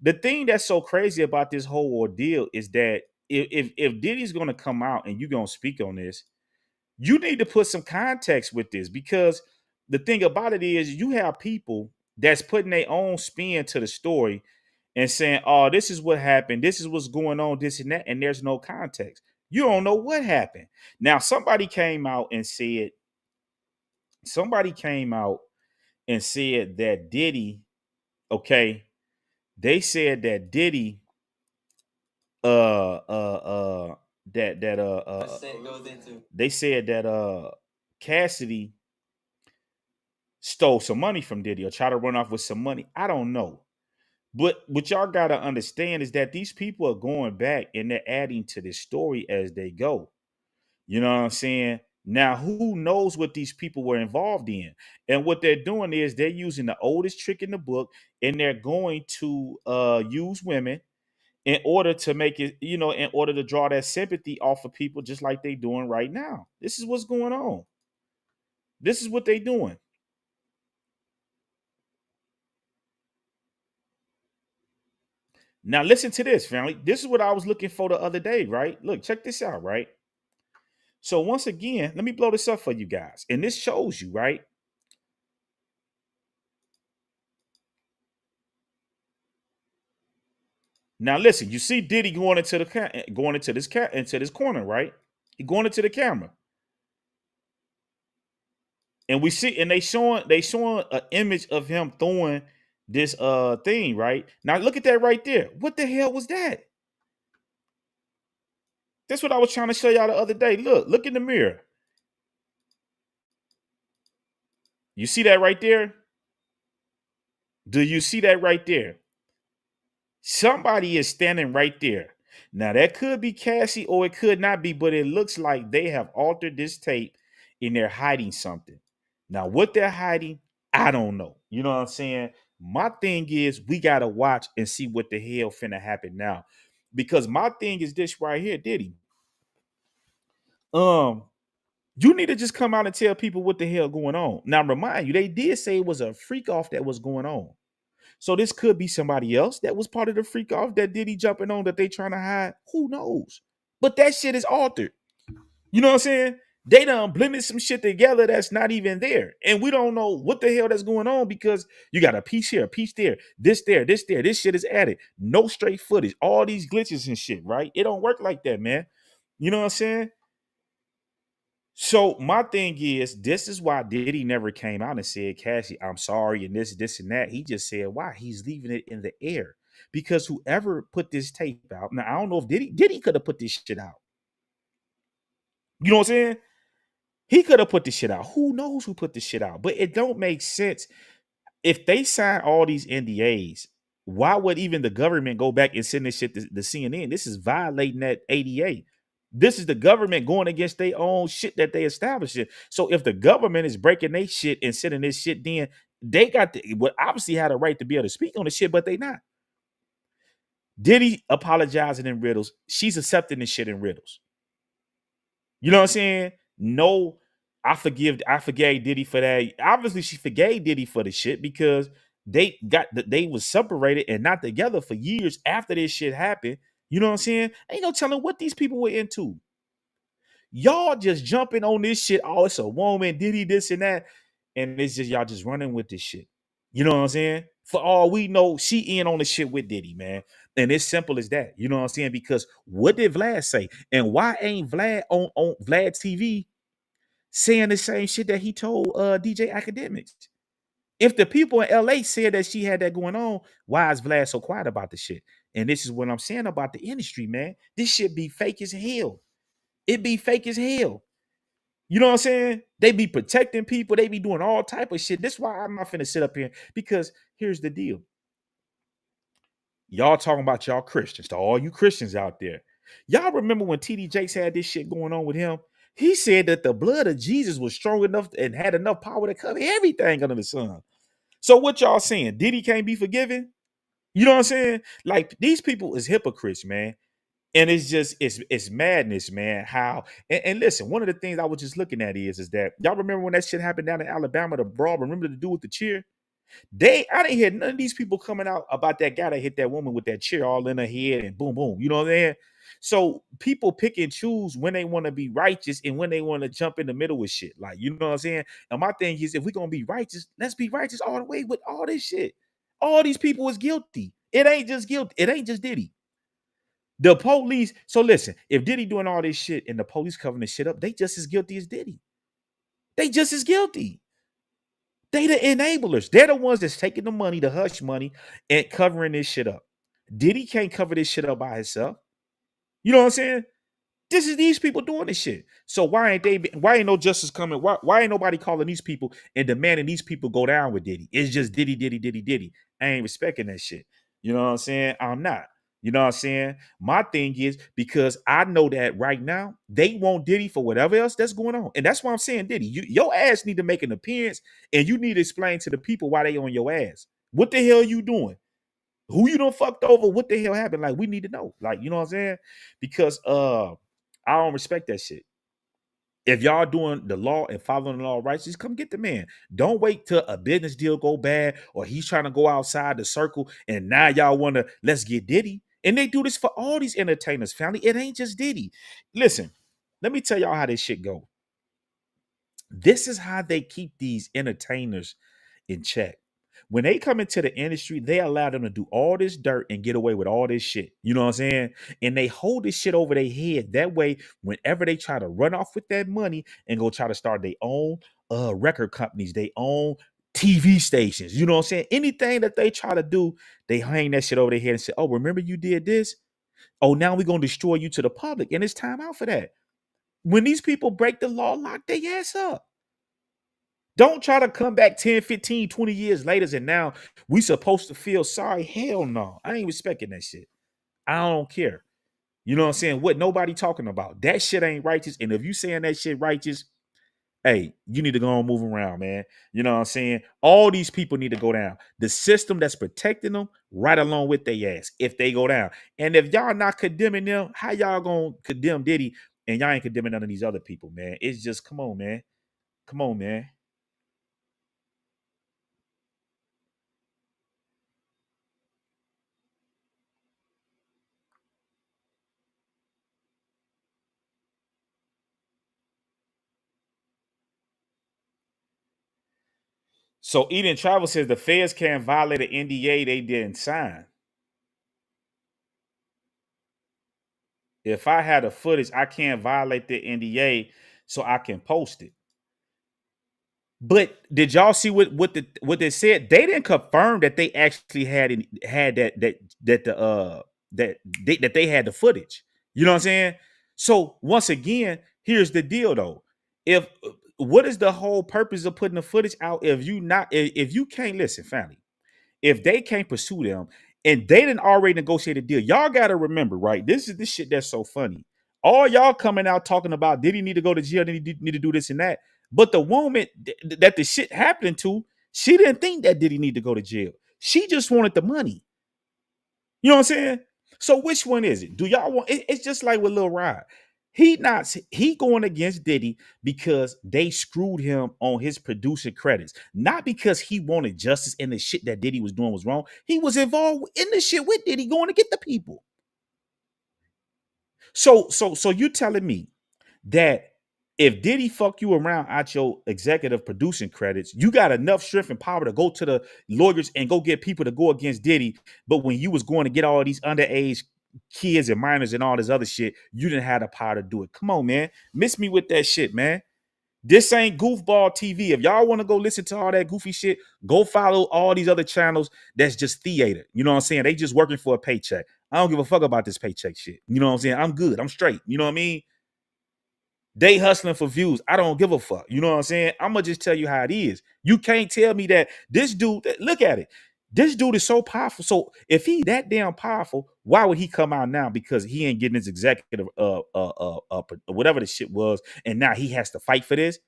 The thing that's so crazy about this whole ordeal is that if Diddy's gonna come out and you're gonna speak on this, you need to put some context with this, because the thing about it is you have people that's putting their own spin to the story and saying, oh, this is what happened, this is what's going on, this and that, and there's no context. You don't know what happened. Now, somebody came out and said that Diddy, okay, they said that Diddy that that they said that Cassidy stole some money from Diddy or tried to run off with some money. I don't know. But what y'all gotta understand is that these people are going back and they're adding to this story as they go. You know what I'm saying? Now, who knows what these people were involved in? And what they're doing is they're using the oldest trick in the book, and they're going to use women in order to make it, in order to draw that sympathy off of people, just like they're doing right now. This is what's going on. This is what they're doing. Now, listen to this, family. This is what I was looking for the other day, right? Look, check this out, right? So, once again, let me blow this up for you guys. And this shows you, right? Now listen, you see Diddy going into into this corner, right? He going into the camera, and we see, and they showing an image of him throwing this thing, right? Now look at that right there. What the hell was that? That's what I was trying to show y'all the other day. Look in the mirror. You see that right there? Do you see that right there? Somebody is standing right there. Now that could be Cassie or it could not be, but it looks like they have altered this tape and they're hiding something. Now, what they're hiding, I don't know. You know what I'm saying? My thing is we gotta watch and see what the hell finna happen now. Because my thing is this right here, Diddy. Um, you need to just come out and tell people what the hell going on. Now, remind you, they did say it was a freak off that was going on. So this could be somebody else that was part of the freak off that Diddy jumping on that they trying to hide. Who knows? But that shit is altered. You know what I'm saying? They done blended some shit together that's not even there. And we don't know what the hell that's going on because you got a piece here, a piece there, this there. This shit is added. No straight footage. All these glitches and shit, right? It don't work like that, man. You know what I'm saying? So my thing is, this is why Diddy never came out and said, Cassie, I'm sorry, and this, and that. He just said, why? He's leaving it in the air. Because whoever put this tape out, now I don't know if Diddy could have put this shit out. You know what I'm saying? He could have put this shit out. Who knows who put this shit out? But it don't make sense. If they sign all these NDAs, why would even the government go back and send this shit to the CNN? This is violating that ADA. This is the government going against their own shit that they established it. So if the government is breaking their shit and sending this shit, then they got the well, obviously had a right to be able to speak on the shit, but they not. Diddy apologizing in riddles. She's accepting this shit in riddles. You know what I'm saying? No, I forgave Diddy for that. Obviously, she forgave Diddy for the shit because they was separated and not together for years after this shit happened. You know what I'm saying? Ain't no telling what these people were into. Y'all just jumping on this shit. Oh, it's a woman, Diddy, this and that. And it's just y'all just running with this shit. You know what I'm saying? For all we know, she in on the shit with Diddy, man. And it's simple as that. You know what I'm saying? Because what did Vlad say? And why ain't Vlad on Vlad TV saying the same shit that he told DJ Academics? If the people in LA said that she had that going on, why is Vlad so quiet about the shit? And this is what I'm saying about the industry, man. This shit be fake as hell. It be fake as hell. You know what I'm saying? They be protecting people. They be doing all type of shit. That's why I'm not finna sit up here because here's the deal. Y'all talking about y'all Christians, to all you Christians out there. Y'all remember when TD Jakes had this shit going on with him? He said that the blood of Jesus was strong enough and had enough power to cover everything under the sun. So what y'all saying? Diddy can't be forgiven? You know what I'm saying? Like these people is hypocrites, man. And it's just it's madness, man. How and listen, one of the things I was just looking at is that y'all remember when that shit happened down in Alabama, the brawl. Remember the dude with the chair? I didn't hear none of these people coming out about that guy that hit that woman with that chair all in her head and boom, boom. You know what I'm saying? So people pick and choose when they want to be righteous and when they want to jump in the middle with shit. Like, you know what I'm saying? And my thing is, if we're gonna be righteous, let's be righteous all the way with all this shit. All these people is guilty. It ain't just guilty. It ain't just Diddy. The police. So listen, if Diddy doing all this shit and the police covering this shit up, they just as guilty as Diddy. They just as guilty. They the enablers. They're the ones that's taking the money, the hush money, and covering this shit up. Diddy can't cover this shit up by himself. You know what I'm saying? This is these people doing this shit. So why ain't they? Why ain't no justice coming? Why ain't nobody calling these people and demanding these people go down with Diddy? It's just Diddy, Diddy, Diddy, Diddy. I ain't respecting that shit. You know what I'm saying? I'm not. You know what I'm saying? My thing is because I know that right now they want Diddy for whatever else that's going on, and that's why I'm saying Diddy, your ass need to make an appearance, and you need to explain to the people why they on your ass. What the hell you doing? Who you done fucked over? What the hell happened? Like we need to know. Like you know what I'm saying? Because I don't respect that shit. If y'all doing the law and following the law right, just come get the man. Don't wait till a business deal go bad or he's trying to go outside the circle and now y'all want to let's get Diddy. And they do this for all these entertainers, family. It ain't just Diddy. Listen, let me tell y'all how this shit go. This is how they keep these entertainers in check. When they come into the industry, they allow them to do all this dirt and get away with all this shit. You know what I'm saying? And they hold this shit over their head. That way, whenever they try to run off with that money and go try to start their own record companies, they own TV stations. You know what I'm saying? Anything that they try to do, they hang that shit over their head and say, oh, remember you did this? Oh, now we're going to destroy you to the public. And it's time out for that. When these people break the law, lock their ass up. Don't try to come back 10, 15, 20 years later and now we supposed to feel sorry. Hell no. I ain't respecting that shit. I don't care. You know what I'm saying? What nobody talking about. That shit ain't righteous. And if you saying that shit righteous, hey, you need to go and move around, man. You know what I'm saying? All these people need to go down. The system that's protecting them, right along with their ass, if they go down. And if y'all not condemning them, how y'all gonna condemn Diddy and y'all ain't condemning none of these other people, man? It's just come on, man. Come on, man. So Eden Travel says the feds can't violate an NDA they didn't sign. If I had the footage, I can't violate the NDA so I can post it. But did y'all see what they said? They didn't confirm that they actually had that they had the footage. You know what I'm saying? So once again, here's the deal though. If what is the whole purpose of putting the footage out if you can't listen, family? If they can't pursue them and they didn't already negotiate a deal, y'all got to remember, right? This is the shit that's so funny. All y'all coming out talking about did he need to go to jail? Did he need to do this and that? But the woman that the shit happened to, she didn't think that did he need to go to jail. She just wanted the money. You know what I'm saying? So which one is it? Do y'all want? It's just like with Lil Rod. He going against Diddy because they screwed him on his producer credits, not because he wanted justice and the shit that Diddy was doing was wrong. He was involved in the shit with Diddy going to get the people. So you telling me that if Diddy fuck you around at your executive producing credits, you got enough strength and power to go to the lawyers and go get people to go against Diddy. But when you was going to get all these underage kids and minors and all this other shit, you didn't have the power to do it. Come on, man. Miss me with that shit, man. This ain't goofball TV. If y'all want to go listen to all that goofy shit, go follow all these other channels that's just theater. You know what I'm saying? They just working for a paycheck. I don't give a fuck about this paycheck shit. You know what I'm saying? I'm good. I'm straight. You know what I mean? They hustling for views. I don't give a fuck. You know what I'm saying? I'm gonna just tell you how it is. You can't tell me that this dude, look at it. This dude is so powerful. So if he that damn powerful, why would he come out now? Because he ain't getting his executive whatever the shit was, and now he has to fight for this.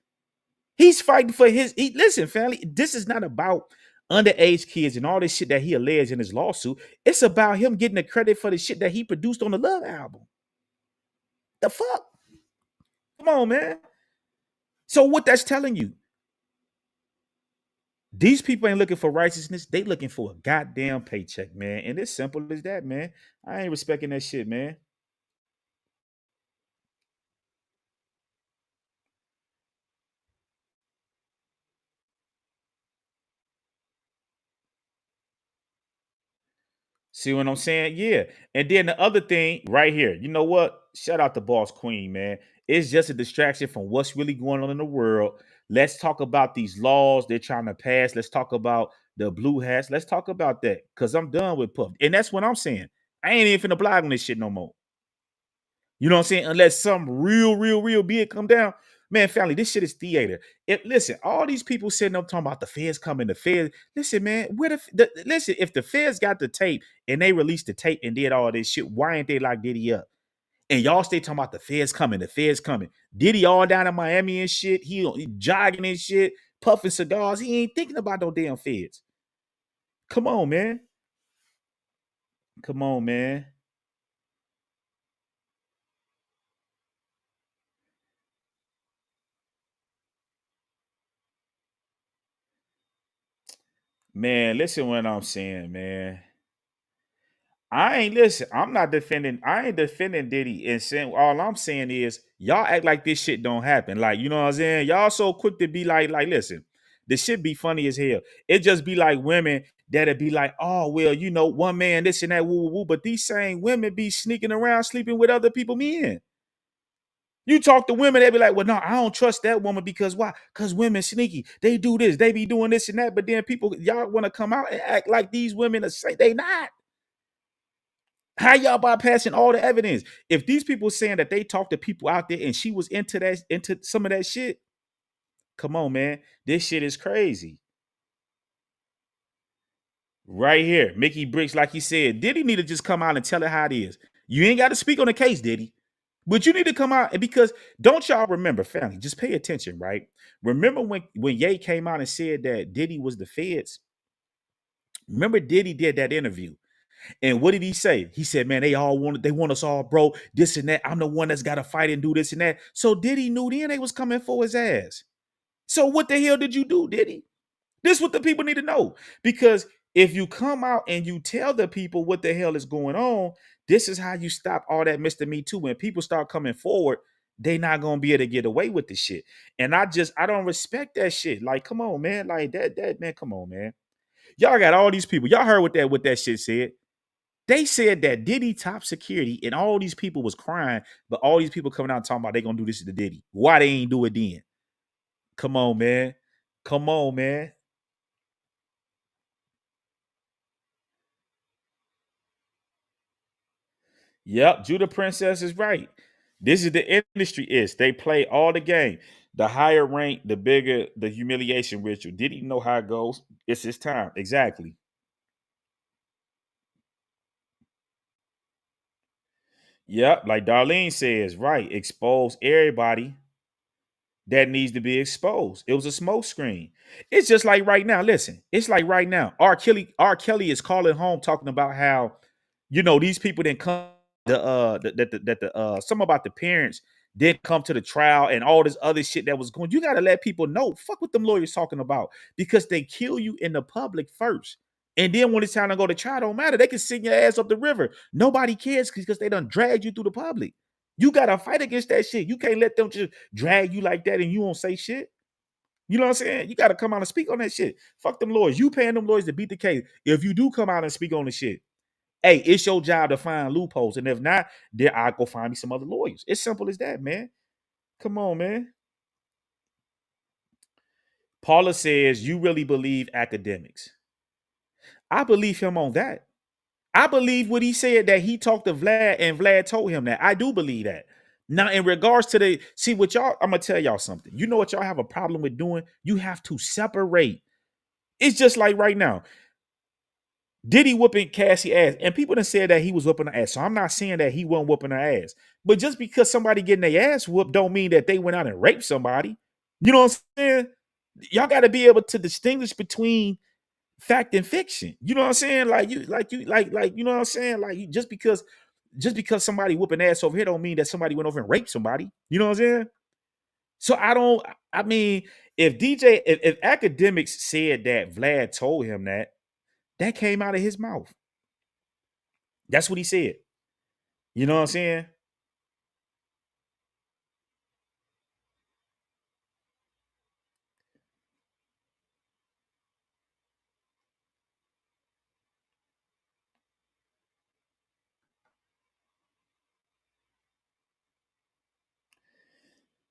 He's fighting for listen, family. This is not about underage kids and all this shit that he alleged in his lawsuit. It's about him getting the credit for the shit that he produced on the Love album. The fuck? Come on, man. So what that's telling you, these people ain't looking for righteousness. They looking for a goddamn paycheck, man. And it's simple as that, man. I ain't respecting that shit, man. See what I'm saying? Yeah. And then the other thing right here, you know what? Shout out to Boss Queen, man. It's just a distraction from what's really going on in the world. Let's talk about these laws they're trying to pass. Let's talk about the blue hats. Let's talk about that because I'm done with Puff. And that's what I'm saying. I ain't even finna blog on this shit no more. You know what I'm saying? Unless some real big come down. Man, family, this shit is theater. Listen, all these people sitting up talking about the feds coming, the feds. Listen, man, listen, if the feds got the tape and they released the tape and did all this shit, why ain't they like Diddy up? And y'all stay talking about the feds coming, the feds coming. Diddy all down in Miami and shit. He jogging and shit, puffing cigars. He ain't thinking about no damn feds. Come on, man. Come on, man. Man, listen what I'm saying, man. I ain't listen. I'm not defending. I ain't defending Diddy and saying all I'm saying is y'all act like this shit don't happen. Like you know what I'm saying. Y'all so quick to be like listen. This shit be funny as hell. It just be like women that'd be like, oh well, you know, one man this and that woo woo woo. But these same women be sneaking around sleeping with other people men. You talk to women, they be like, well, no, I don't trust that woman because why? Because women sneaky. They do this, they be doing this and that. But then people, y'all want to come out and act like these women are say they not. How y'all bypassing all the evidence? If these people saying that they talked to people out there and she was into some of that shit, come on, man. This shit is crazy. Right here. Mickey Bricks, like he said, Diddy need to just come out and tell it how it is. You ain't got to speak on the case, Diddy. But you need to come out and because don't y'all remember, family, just pay attention, right? Remember when Ye came out and said that Diddy was the feds? Remember Diddy did that interview. And what did he say? He said, man, they want us all broke, this and that. I'm the one that's got to fight and do this and that. So Diddy knew then they was coming for his ass. So what the hell did you do, Diddy? This is what the people need to know. Because if you come out and you tell the people what the hell is going on, this is how you stop all that Mr. Me Too. When people start coming forward, they not gonna be able to get away with the shit. And I don't respect that shit. Like, come on, man. Like that man, come on, man. Y'all got all these people. Y'all heard what that shit said. They said that Diddy top security and all these people was crying, but all these people coming out talking about they gonna do this to Diddy. Why they ain't do it then? Come on, man. Come on, man. Yep, Judah Princess is right. This is the industry is. They play all the game. The higher rank, the bigger the humiliation ritual. Did he know how it goes? It's his time. Exactly. Yep, like Darlene says, right. Expose everybody that needs to be exposed. It was a smoke screen. It's just like right now. Listen, it's like right now. R. Kelly is calling home talking about how, these people didn't come the some about the parents didn't come to the trial and all this other shit that was going. You gotta let people know. Fuck what them lawyers talking about. Because they kill you in the public first. And then when it's time to go to trial, don't matter. They can send your ass up the river. Nobody cares because they done dragged you through the public. You gotta fight against that shit. You can't let them just drag you like that and you won't say shit. You know what I'm saying? You gotta come out and speak on that shit. Fuck them lawyers. You paying them lawyers to beat the case. If you do come out and speak on the shit, hey, it's your job to find loopholes. And if not, then I'll go find me some other lawyers. It's simple as that, man. Come on, man. Paula says, you really believe academics. I believe him on that. I believe what he said that he talked to Vlad and Vlad told him that. I do believe that. Now, in regards to see what y'all, I'm gonna tell y'all something. You know what y'all have a problem with doing? You have to separate. It's just like right now. Diddy whooping Cassie ass, and people done said that he was whooping her ass. So I'm not saying that he wasn't whooping her ass, but just because somebody getting their ass whooped, don't mean that they went out and raped somebody. You know what I'm saying? Y'all got to be able to distinguish between fact and fiction. You know what I'm saying? You know what I'm saying? Just because somebody whooping ass over here don't mean that somebody went over and raped somebody. You know what I'm saying? So I don't. I mean, if academics said that Vlad told him that came out of his mouth. That's what he said. You know what I'm saying?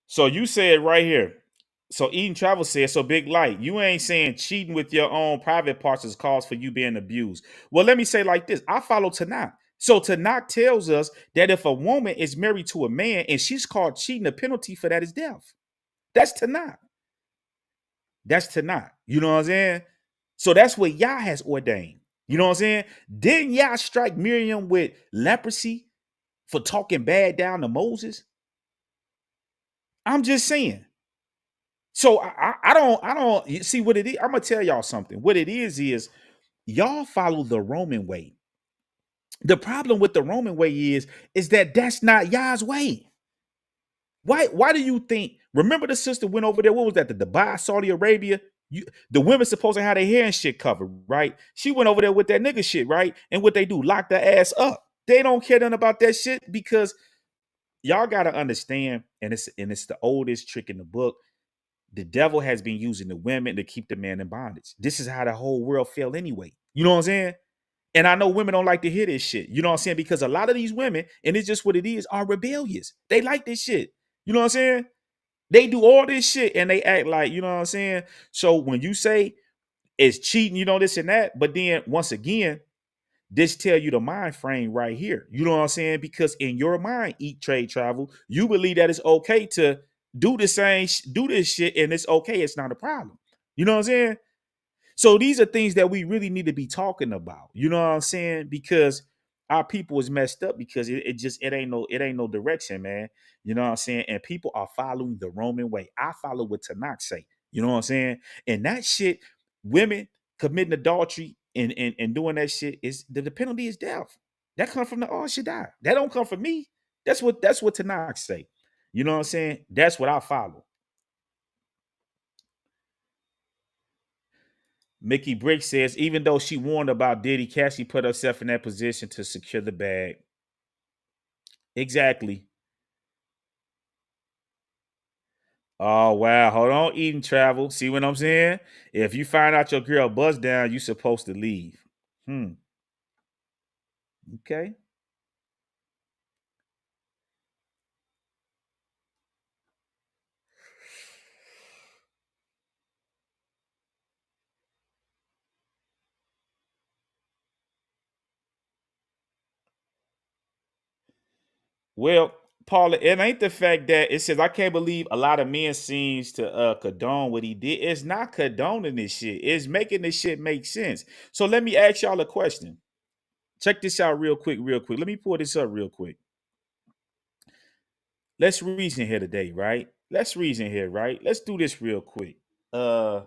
So you said right here. So Eden Travel said, so Big Light, you ain't saying cheating with your own private parts is cause for you being abused. Well, let me say like this. I follow Tanakh. So Tanakh tells us that if a woman is married to a man and she's caught cheating, the penalty for that is death. That's Tanakh. That's Tanakh. You know what I'm saying? So that's what Yah has ordained. You know what I'm saying? Didn't Yah strike Miriam with leprosy for talking bad down to Moses? I'm just saying. So I don't see what it is. I'm gonna tell y'all something. What it is y'all follow the Roman way. The problem with the Roman way is that that's not Yah's way. Why do you think? Remember the sister went over there. What was that? The Dubai, Saudi Arabia. The women supposed to have their hair and shit covered, right? She went over there with that nigga shit, right? And what they do, lock their ass up. They don't care nothing about that shit because y'all gotta understand, and it's the oldest trick in the book. The devil has been using the women to keep the man in bondage. This is how the whole world fell anyway. You know what I'm saying? And I know women don't like to hear this shit. You know what I'm saying? Because a lot of these women, and it's just what it is, are rebellious. They like this shit. You know what I'm saying? They do all this shit and they act like, you know what I'm saying? So when you say it's cheating, this and that, but then once again, this tell you the mind frame right here. You know what I'm saying? Because in your mind, eat, trade, travel, you believe that it's okay to do the same, do this shit, and it's okay. It's not a problem. You know what I'm saying? So these are things that we really need to be talking about. You know what I'm saying? Because our people is messed up because it ain't no direction, man. You know what I'm saying? And people are following the Roman way. I follow what Tanakh say. You know what I'm saying? And that shit, women committing adultery and doing that shit is the penalty is death. That comes from the all should die. That don't come from me. That's what Tanakh say. You know what I'm saying? That's what I follow. Mickey Brick says, even though she warned about Diddy, Cassie put herself in that position to secure the bag. Exactly. Oh wow, hold on, eating travel. See what I'm saying? If you find out your girl buzz down, you supposed to leave. Hmm. Okay. Well, Paula, it ain't the fact that it says I can't believe a lot of men seems to condone what he did. It's not condoning this shit. It's making this shit make sense. So let me ask y'all a question. Check this out real quick, real quick. Let me pull this up real quick. Let's reason here today, right? Let's reason here, right? Let's do this real quick. Uh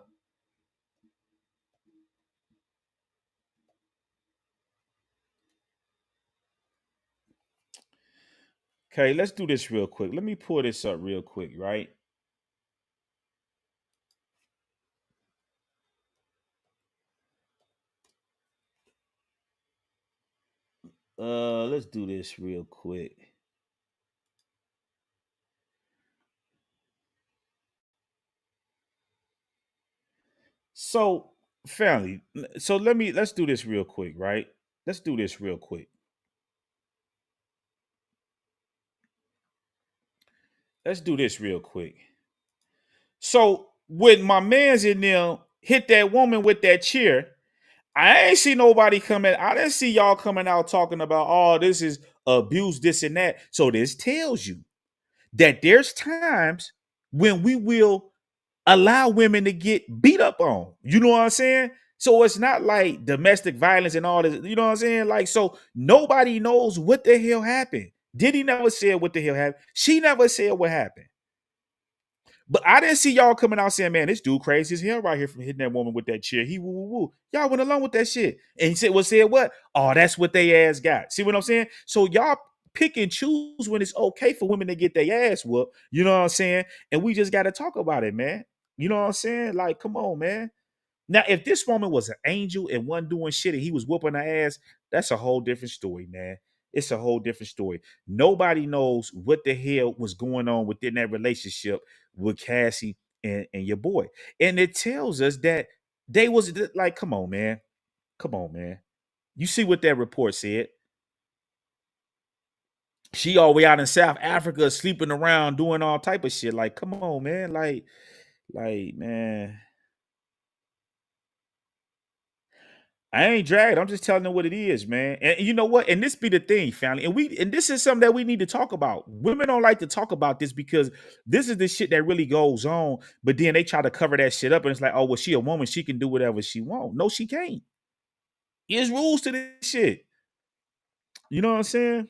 okay, let's do this real quick. Let me pull this up real quick, right? Let's do this real quick. So, family, so let's do this real quick, right? Let's do this real quick. Let's do this real quick. So, when my man's in there hit that woman with that chair, I ain't see nobody coming. I didn't see y'all coming out talking about, oh, this is abuse, this and that. So this tells you that there's times when we will allow women to get beat up on. You know what I'm saying? So it's not like domestic violence and all this. You know what I'm saying? Like, so nobody knows what the hell happened. Diddy never said what the hell happened. She never said what happened. But I didn't see y'all coming out saying, man, this dude crazy as hell right here from hitting that woman with that chair. He woo woo woo. Y'all went along with that shit. And he said what? Oh, that's what they ass got. See what I'm saying? So y'all pick and choose when it's okay for women to get their ass whooped. You know what I'm saying? And we just gotta talk about it, man. You know what I'm saying? Like, come on, man. Now, if this woman was an angel and wasn't doing shit and he was whooping her ass, that's a whole different story, man. It's a whole different story. Nobody knows what the hell was going on within that relationship with Cassie and your boy. And it tells us that they was like, come on, man. Come on, man. You see what that report said. She all the way out in South Africa sleeping around doing all type of shit. Like, come on, man. Man. I ain't dragged. I'm just telling them what it is, man. And you know what? And this be the thing, family. And this is something that we need to talk about. Women don't like to talk about this because this is the shit that really goes on. But then they try to cover that shit up, and it's like, oh, well, she a woman, she can do whatever she want. No, she can't. There's rules to this shit. You know what I'm saying?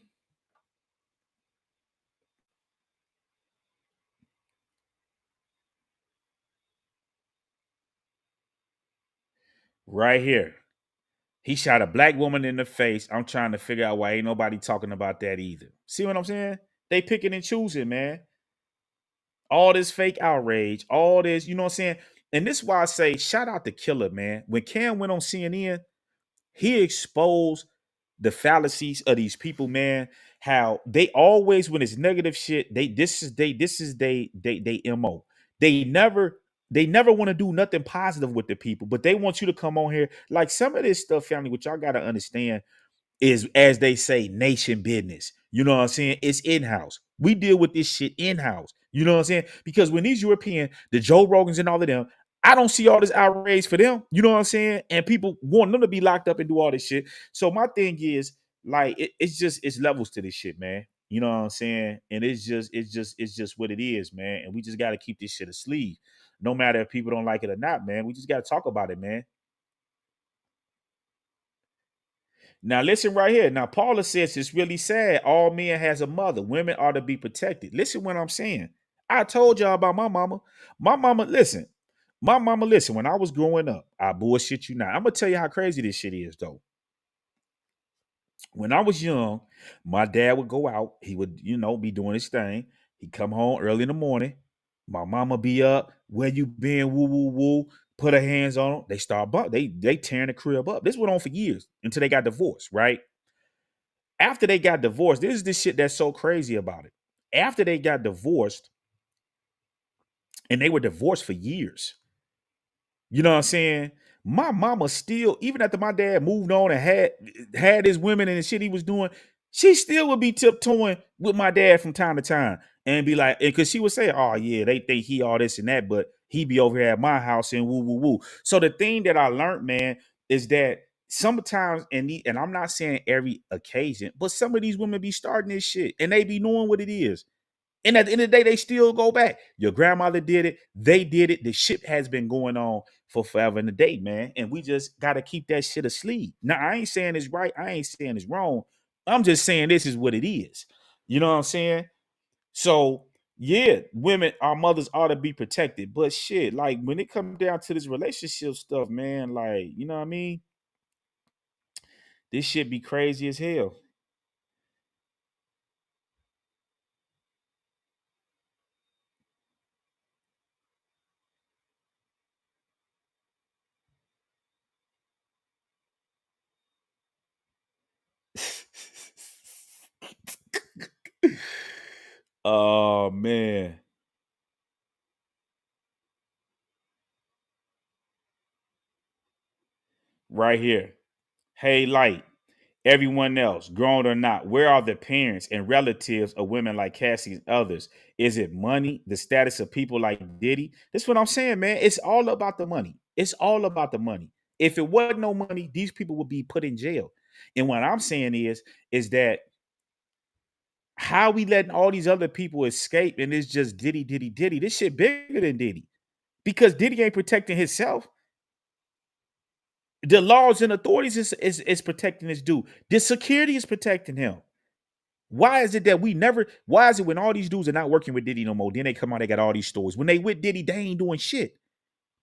Right here. He shot a black woman in the face. I'm trying to figure out why ain't nobody talking about that either. See what I'm saying? They picking and choosing, man. All this fake outrage, all this, you know what I'm saying? And this is why I say shout out to Killer, man. When Cam went on CNN, he exposed the fallacies of these people, man. How they always, when it's negative shit, they MO. They never they never want to do nothing positive with the people, but they want you to come on here. Like some of this stuff, family, which y'all gotta understand is, as they say, nation business. You know what I'm saying? It's in-house. We deal with this shit in-house. You know what I'm saying? Because when these European, the Joe Rogans and all of them, I don't see all this outrage for them. You know what I'm saying? And people want them to be locked up and do all this shit. So my thing is, like, it's levels to this shit, man. You know what I'm saying? And it's just what it is, man. And we just got to keep this shit a sleeve. No matter if people don't like it or not, man. We just got to talk about it, man. Now listen right here. Now Paula says it's really sad. All men has a mother. Women are to be protected. Listen what I'm saying. I told y'all about my mama. My mama, listen. My mama, listen. When I was growing up, I bullshit you now. I'm gonna tell you how crazy this shit is, though. When I was young, my dad would go out. He would, be doing his thing. He'd come home early in the morning. My mama be up. Where you been? Woo woo woo. Put her hands on them. They start they tearing the crib up. This went on for years until they got divorced, right? After they got divorced, this is the shit that's so crazy about it. After they got divorced, and they were divorced for years. You know what I'm saying? My mama still, even after my dad moved on and had his women and the shit he was doing, she still would be tiptoeing with my dad from time to time and be like, and because she would say, "Oh yeah, they think he all this and that, but he be over here at my house and woo woo woo." So the thing that I learned, man, is that sometimes, and I'm not saying every occasion, but some of these women be starting this shit and they be knowing what it is. And at the end of the day, they still go back. Your grandmother did it. They did it. The shit has been going on for forever and a day, man. And we just got to keep that shit asleep. Now, I ain't saying it's right. I ain't saying it's wrong. I'm just saying this is what it is. You know what I'm saying? So, yeah, women, our mothers ought to be protected. But shit, like when it comes down to this relationship stuff, man, like, you know what I mean? This shit be crazy as hell. Oh, man. Right here. Hey, light. Everyone else, grown or not, where are the parents and relatives of women like Cassie and others? Is it money, the status of people like Diddy? That's what I'm saying, man. It's all about the money. It's all about the money. If it wasn't no money, these people would be put in jail. And what I'm saying is that how we letting all these other people escape and it's just Diddy, Diddy, Diddy. This shit bigger than Diddy because Diddy ain't protecting himself. The laws and authorities is protecting this dude. The security is protecting him. Why is it that we never? Why is it when all these dudes are not working with Diddy no more? Then they come out, they got all these stories. When they with Diddy, they ain't doing shit.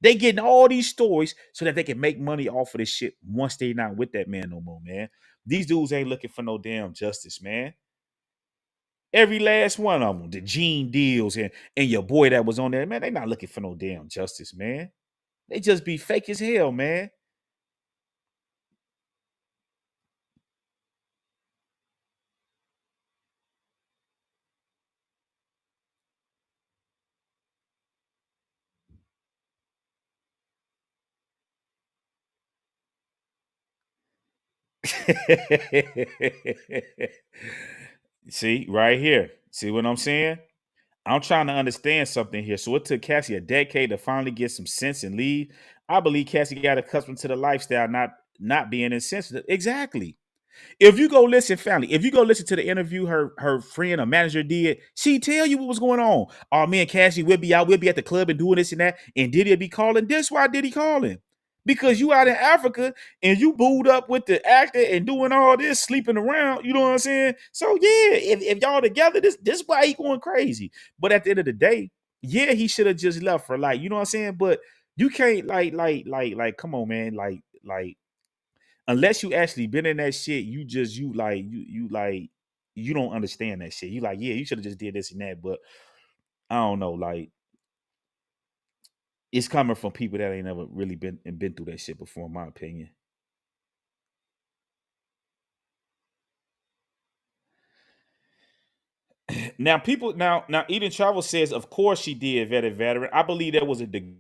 They getting all these stories so that they can make money off of this shit once they not with that man no more, man. These dudes ain't looking for no damn justice, man. Every last one of them, the Gene Deals and your boy that was on there, man, they not looking for no damn justice, man. They just be fake as hell, man. See, right here. See what I'm saying? I'm trying to understand something here. So it took Cassie a decade to finally get some sense and leave. I believe Cassie got accustomed to the lifestyle, not being insensitive. Exactly. If you go listen, family, if you go listen to the interview her friend or manager did, she tell you what was going on. Oh, me and Cassie will be out, we'll be at the club and doing this and that, and Diddy be calling. This why Diddy calling. Because you out in Africa and you booed up with the actor and doing all this, sleeping around, you know what I'm saying? So yeah, if y'all together, this why he going crazy. But at the end of the day, yeah, he should have just left for like, you know what I'm saying? But you can't come on, man, like unless you actually been in that shit, you don't understand that shit. You like, yeah, you should have just did this and that, but I don't know, like it's coming from people that ain't never really been through that shit before, in my opinion. Now, now Eden Travel says, of course she did, vetted veteran. I believe there was a degree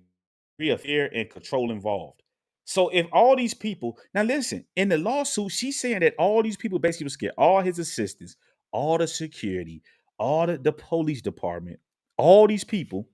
of fear and control involved. So if all these people, now listen, in the lawsuit, she's saying that all these people basically was scared, all his assistants, all the security, all the police department, all these people.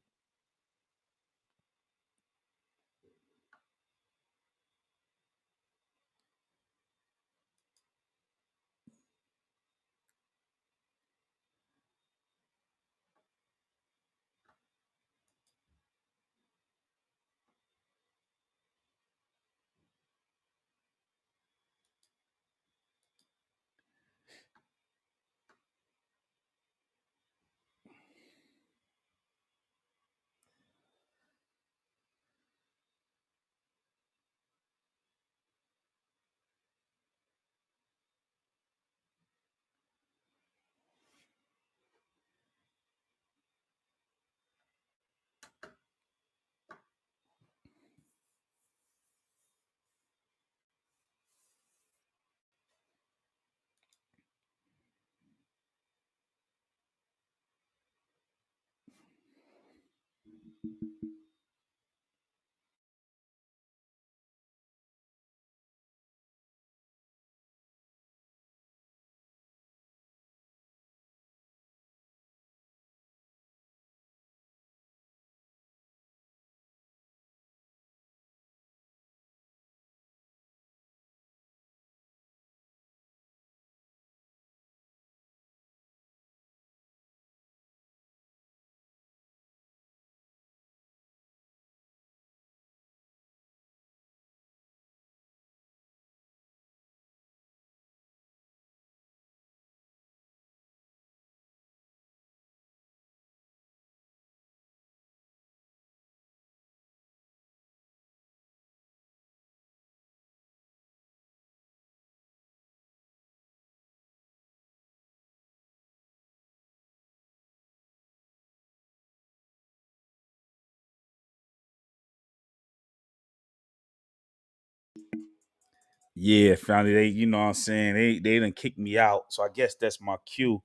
Yeah, family. They, you know what I'm saying? They done kicked me out. So I guess that's my cue.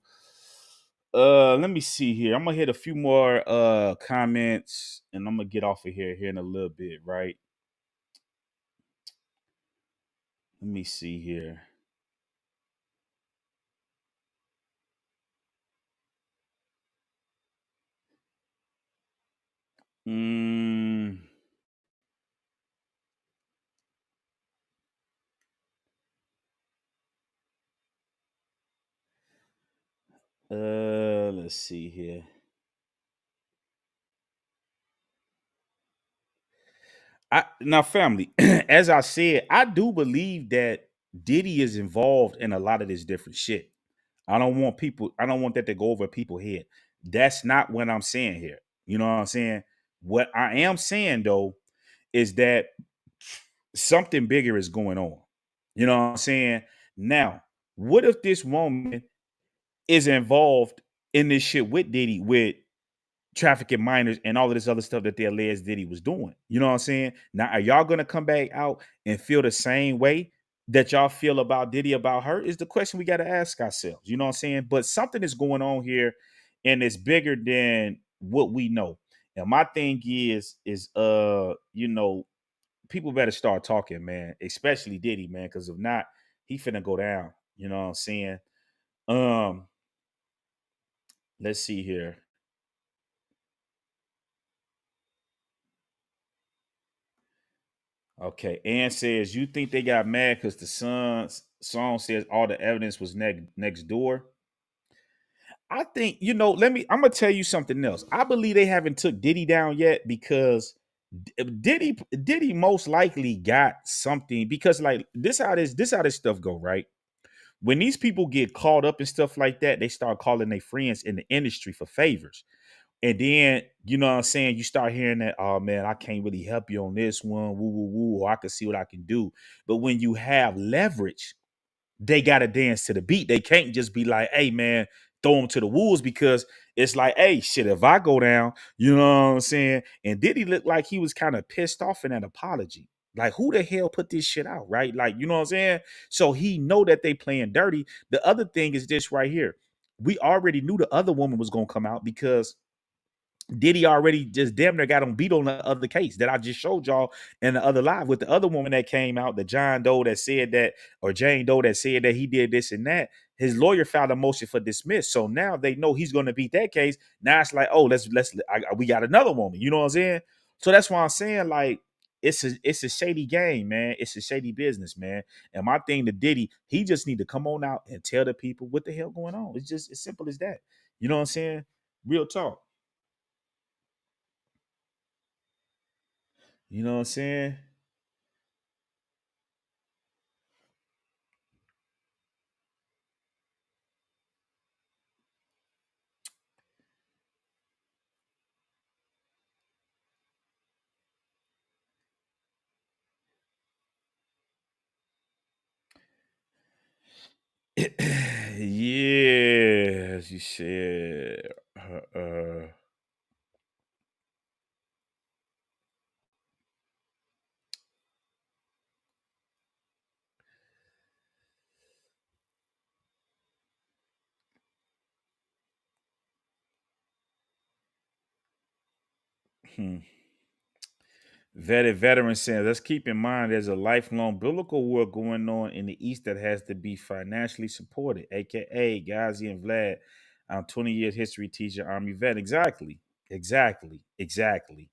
Let me see here. I'm gonna hit a few more comments and I'm gonna get off of here in a little bit, right? Let me see here. Mm, let's see here. Now, family, as I said, I do believe that Diddy is involved in a lot of this different shit. I don't want that to go over people's head. That's not what I'm saying here. You know what I'm saying? What I am saying though is that something bigger is going on. You know what I'm saying? Now, what if this woman is involved in this shit with Diddy, with trafficking minors and all of this other stuff that they alleged Diddy was doing? You know what I'm saying? Now, are y'all gonna come back out and feel the same way that y'all feel about Diddy about her? Is the question we got to ask ourselves. You know what I'm saying? But something is going on here, and it's bigger than what we know. And my thing is you know, people better start talking, man, especially Diddy, man, because if not, he finna go down. You know what I'm saying? Um, let's see here. Okay, Ann says you think they got mad because the song says all the evidence was next door. I think, you know. I'm gonna tell you something else. I believe they haven't took Diddy down yet because Diddy most likely got something, because like this how this stuff go, right? When these people get caught up in stuff like that, they start calling their friends in the industry for favors. And then, you know what I'm saying, you start hearing that, oh man, I can't really help you on this one, woo, woo, woo, or I can see what I can do. But when you have leverage, they gotta dance to the beat. They can't just be like, hey man, throw them to the wolves, because it's like, hey, shit, if I go down, you know what I'm saying? And Diddy looked like he was kind of pissed off in that apology. Like, who the hell put this shit out, right? Like, you know what I'm saying? So he know that they playing dirty. The other thing is this right here. We already knew the other woman was gonna come out because Diddy already just damn near got him beat on the other case that I just showed y'all in the other live with the other woman that came out, the John Doe that said that, or Jane Doe that said that he did this and that. His lawyer filed a motion for dismiss, so now they know he's going to beat that case. Now it's like, oh, we got another woman. You know what I'm saying? So that's why I'm saying, like, it's a shady game, man. It's a shady business, man. And my thing to Diddy, he just need to come on out and tell the people what the hell going on. It's just as simple as that. You know what I'm saying? Real talk. You know what I'm saying? Yeah, as you said. Hmm. Vetted veteran says, let's keep in mind there's a lifelong biblical war going on in the East that has to be financially supported, aka Ghazi and Vlad. I'm 20 years history teacher, Army vet. Exactly. Exactly. Exactly.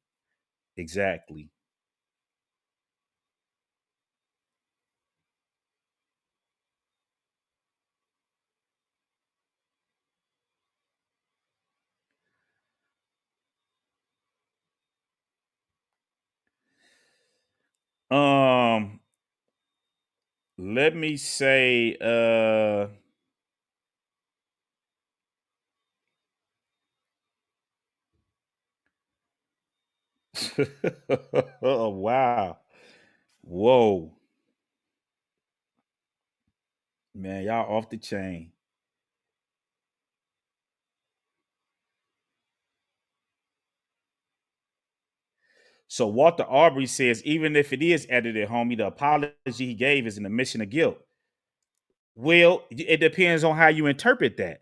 Exactly. Um, let me say, oh wow. Whoa. Man, y'all off the chain. So Walter Aubrey says, even if it is edited, homie, the apology he gave is an admission of guilt. Well, it depends on how you interpret that.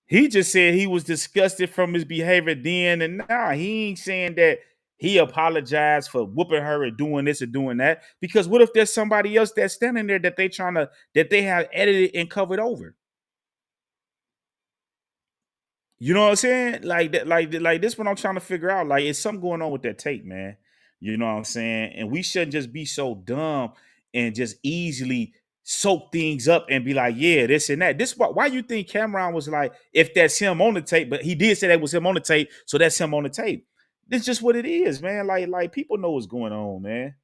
He just said he was disgusted from his behavior then and now. He ain't saying that he apologized for whooping her and doing this and doing that. Because what if there's somebody else that's standing there that that they have edited and covered over? You know what I'm saying? Like that, like this what I'm trying to figure out. Like, it's something going on with that tape, man. You know what I'm saying? And we shouldn't just be so dumb and just easily soak things up and be like, yeah, this and that. This why you think Cameron was like, if that's him on the tape, but he did say that was him on the tape, so that's him on the tape. It's just what it is, man. Like people know what's going on, man.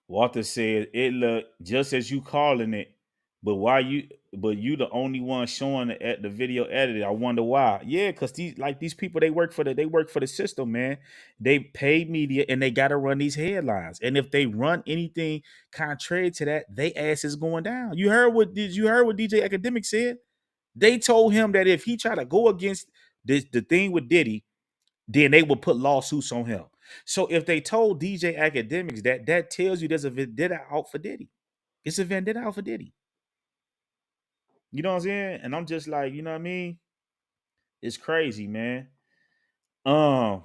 Walter said it looked just as you calling it, but why you but you the only one showing it at the video edited. I wonder why. Yeah, because these people they work for the system, man. They pay media and they gotta run these headlines. And if they run anything contrary to that, they ass is going down. You heard what DJ Academic said? They told him that if he try to go against the thing with Diddy, then they will put lawsuits on him. So if they told DJ Academics that, that tells you there's a vendetta out for Diddy. It's a vendetta out for Diddy. You know what I'm saying? And I'm just like, you know what I mean? It's crazy, man. Um,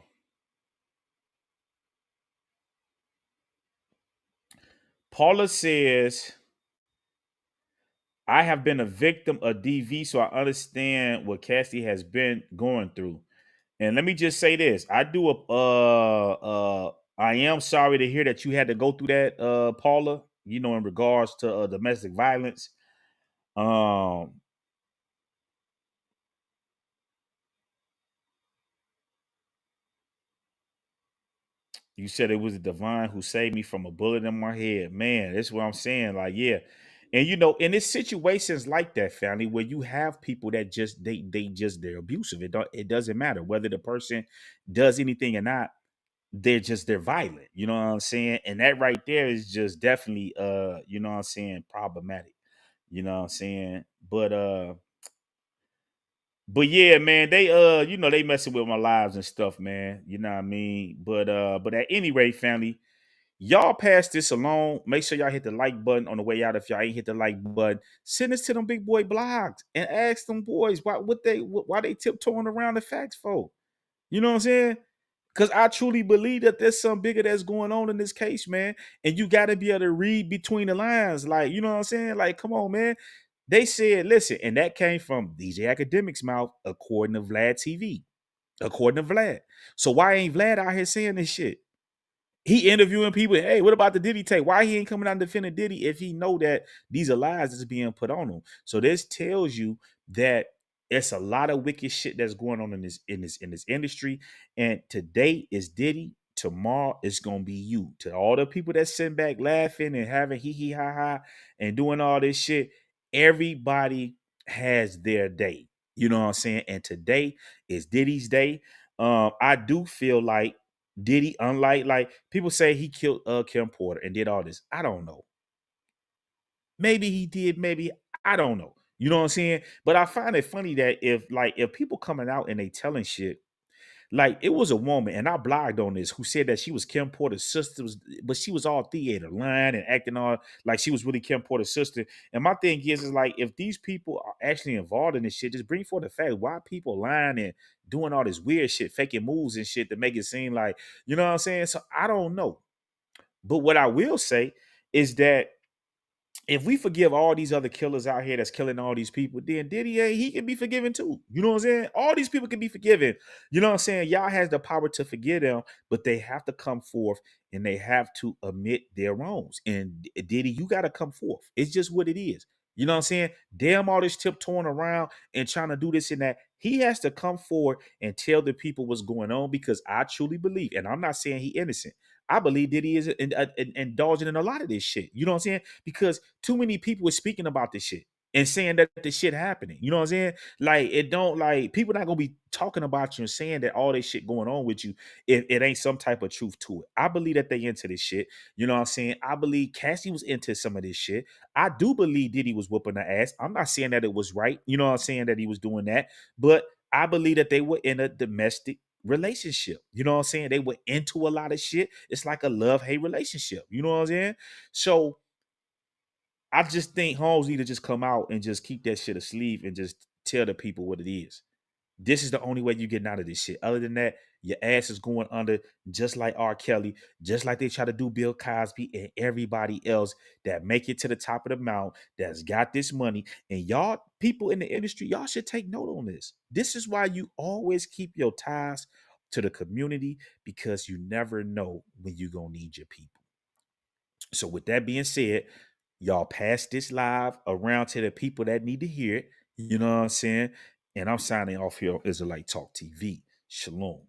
Paula says, I have been a victim of DV, so I understand what Cassie has been going through. And let me just say this. I am sorry to hear that you had to go through that, Paula, you know, in regards to domestic violence. Um, You said it was the divine who saved me from a bullet in my head. Man, that's what I'm saying. Like, yeah. And you know, and it's situations like that, family, where you have people that just they're abusive. It doesn't matter whether the person does anything or not, they're violent. You know what I'm saying? And that right there is just definitely you know what I'm saying, problematic. You know what I'm saying? But yeah, man, they you know, they messing with my lives and stuff, man. You know what I mean? But at any rate, family, y'all pass this along. Make sure y'all hit the like button on the way out. If y'all ain't hit the like button, send this to them big boy blogs and ask them boys why they tiptoeing around the facts for. You know what I'm saying? Because I truly believe that there's something bigger that's going on in this case, man. And you got to be able to read between the lines. Like, you know what I'm saying? Like, come on, man. They said, listen, and that came from DJ Academic's mouth, according to Vlad TV. According to Vlad. So why ain't Vlad out here saying this shit? He interviewing people. Hey, what about the Diddy tape? Why he ain't coming out and defending Diddy if he know that these are lies that's being put on him? So this tells you that it's a lot of wicked shit that's going on in this industry. And today is Diddy. Tomorrow it's gonna be you. To all the people that sitting back laughing and having hee hee ha ha and doing all this shit, everybody has their day. You know what I'm saying? And today is Diddy's day. I do feel like Diddy, unlike like people say he killed Kim Porter and did all this. I don't know. Maybe he did, maybe I don't know. You know what I'm saying? But I find it funny that if people coming out and they telling shit, Like it was a woman, and I blogged on this, who said that she was Kim Porter's sister, but she was all theater, lying and acting all like she was really Kim Porter's sister. And my thing is like if these people are actually involved in this shit, just bring forth the fact why people lying and doing all this weird shit, faking moves and shit to make it seem like, you know what I'm saying? So I don't know. But what I will say is that if we forgive all these other killers out here that's killing all these people, then Diddy, he can be forgiven too. You know what I'm saying? All these people can be forgiven. You know what I'm saying? Y'all has the power to forgive them, but they have to come forth and they have to admit their wrongs. And Diddy, you got to come forth. It's just what it is. You know what I'm saying? Damn all this tiptoeing around and trying to do this and that. He has to come forward and tell the people what's going on, because I truly believe, and I'm not saying he innocent. I believe Diddy is indulging in a lot of this shit. You know what I'm saying? Because too many people are speaking about this shit and saying that this shit happening. You know what I'm saying? Like it don't, like people not gonna be talking about you and saying that all this shit going on with you if it ain't some type of truth to it. I believe that they into this shit. You know what I'm saying? I believe Cassie was into some of this shit. I do believe Diddy was whooping her ass. I'm not saying that it was right. You know what I'm saying? That he was doing that, but I believe that they were in a domestic relationship. You know what I'm saying? They were into a lot of shit. It's like a love-hate relationship. You know what I'm saying? So I just think Holmes need to just come out and just keep that shit asleep and just tell the people what it is. This is the only way you getting out of this shit. Other than that, your ass is going under, just like R. Kelly, just like they try to do Bill Cosby and everybody else that make it to the top of the mountain, that's got this money. And y'all, people in the industry, y'all should take note on this. This is why you always keep your ties to the community, because you never know when you're going to need your people. So with that being said, y'all pass this live around to the people that need to hear it. You know what I'm saying? And I'm signing off here on Israelite Talk TV. Shalom.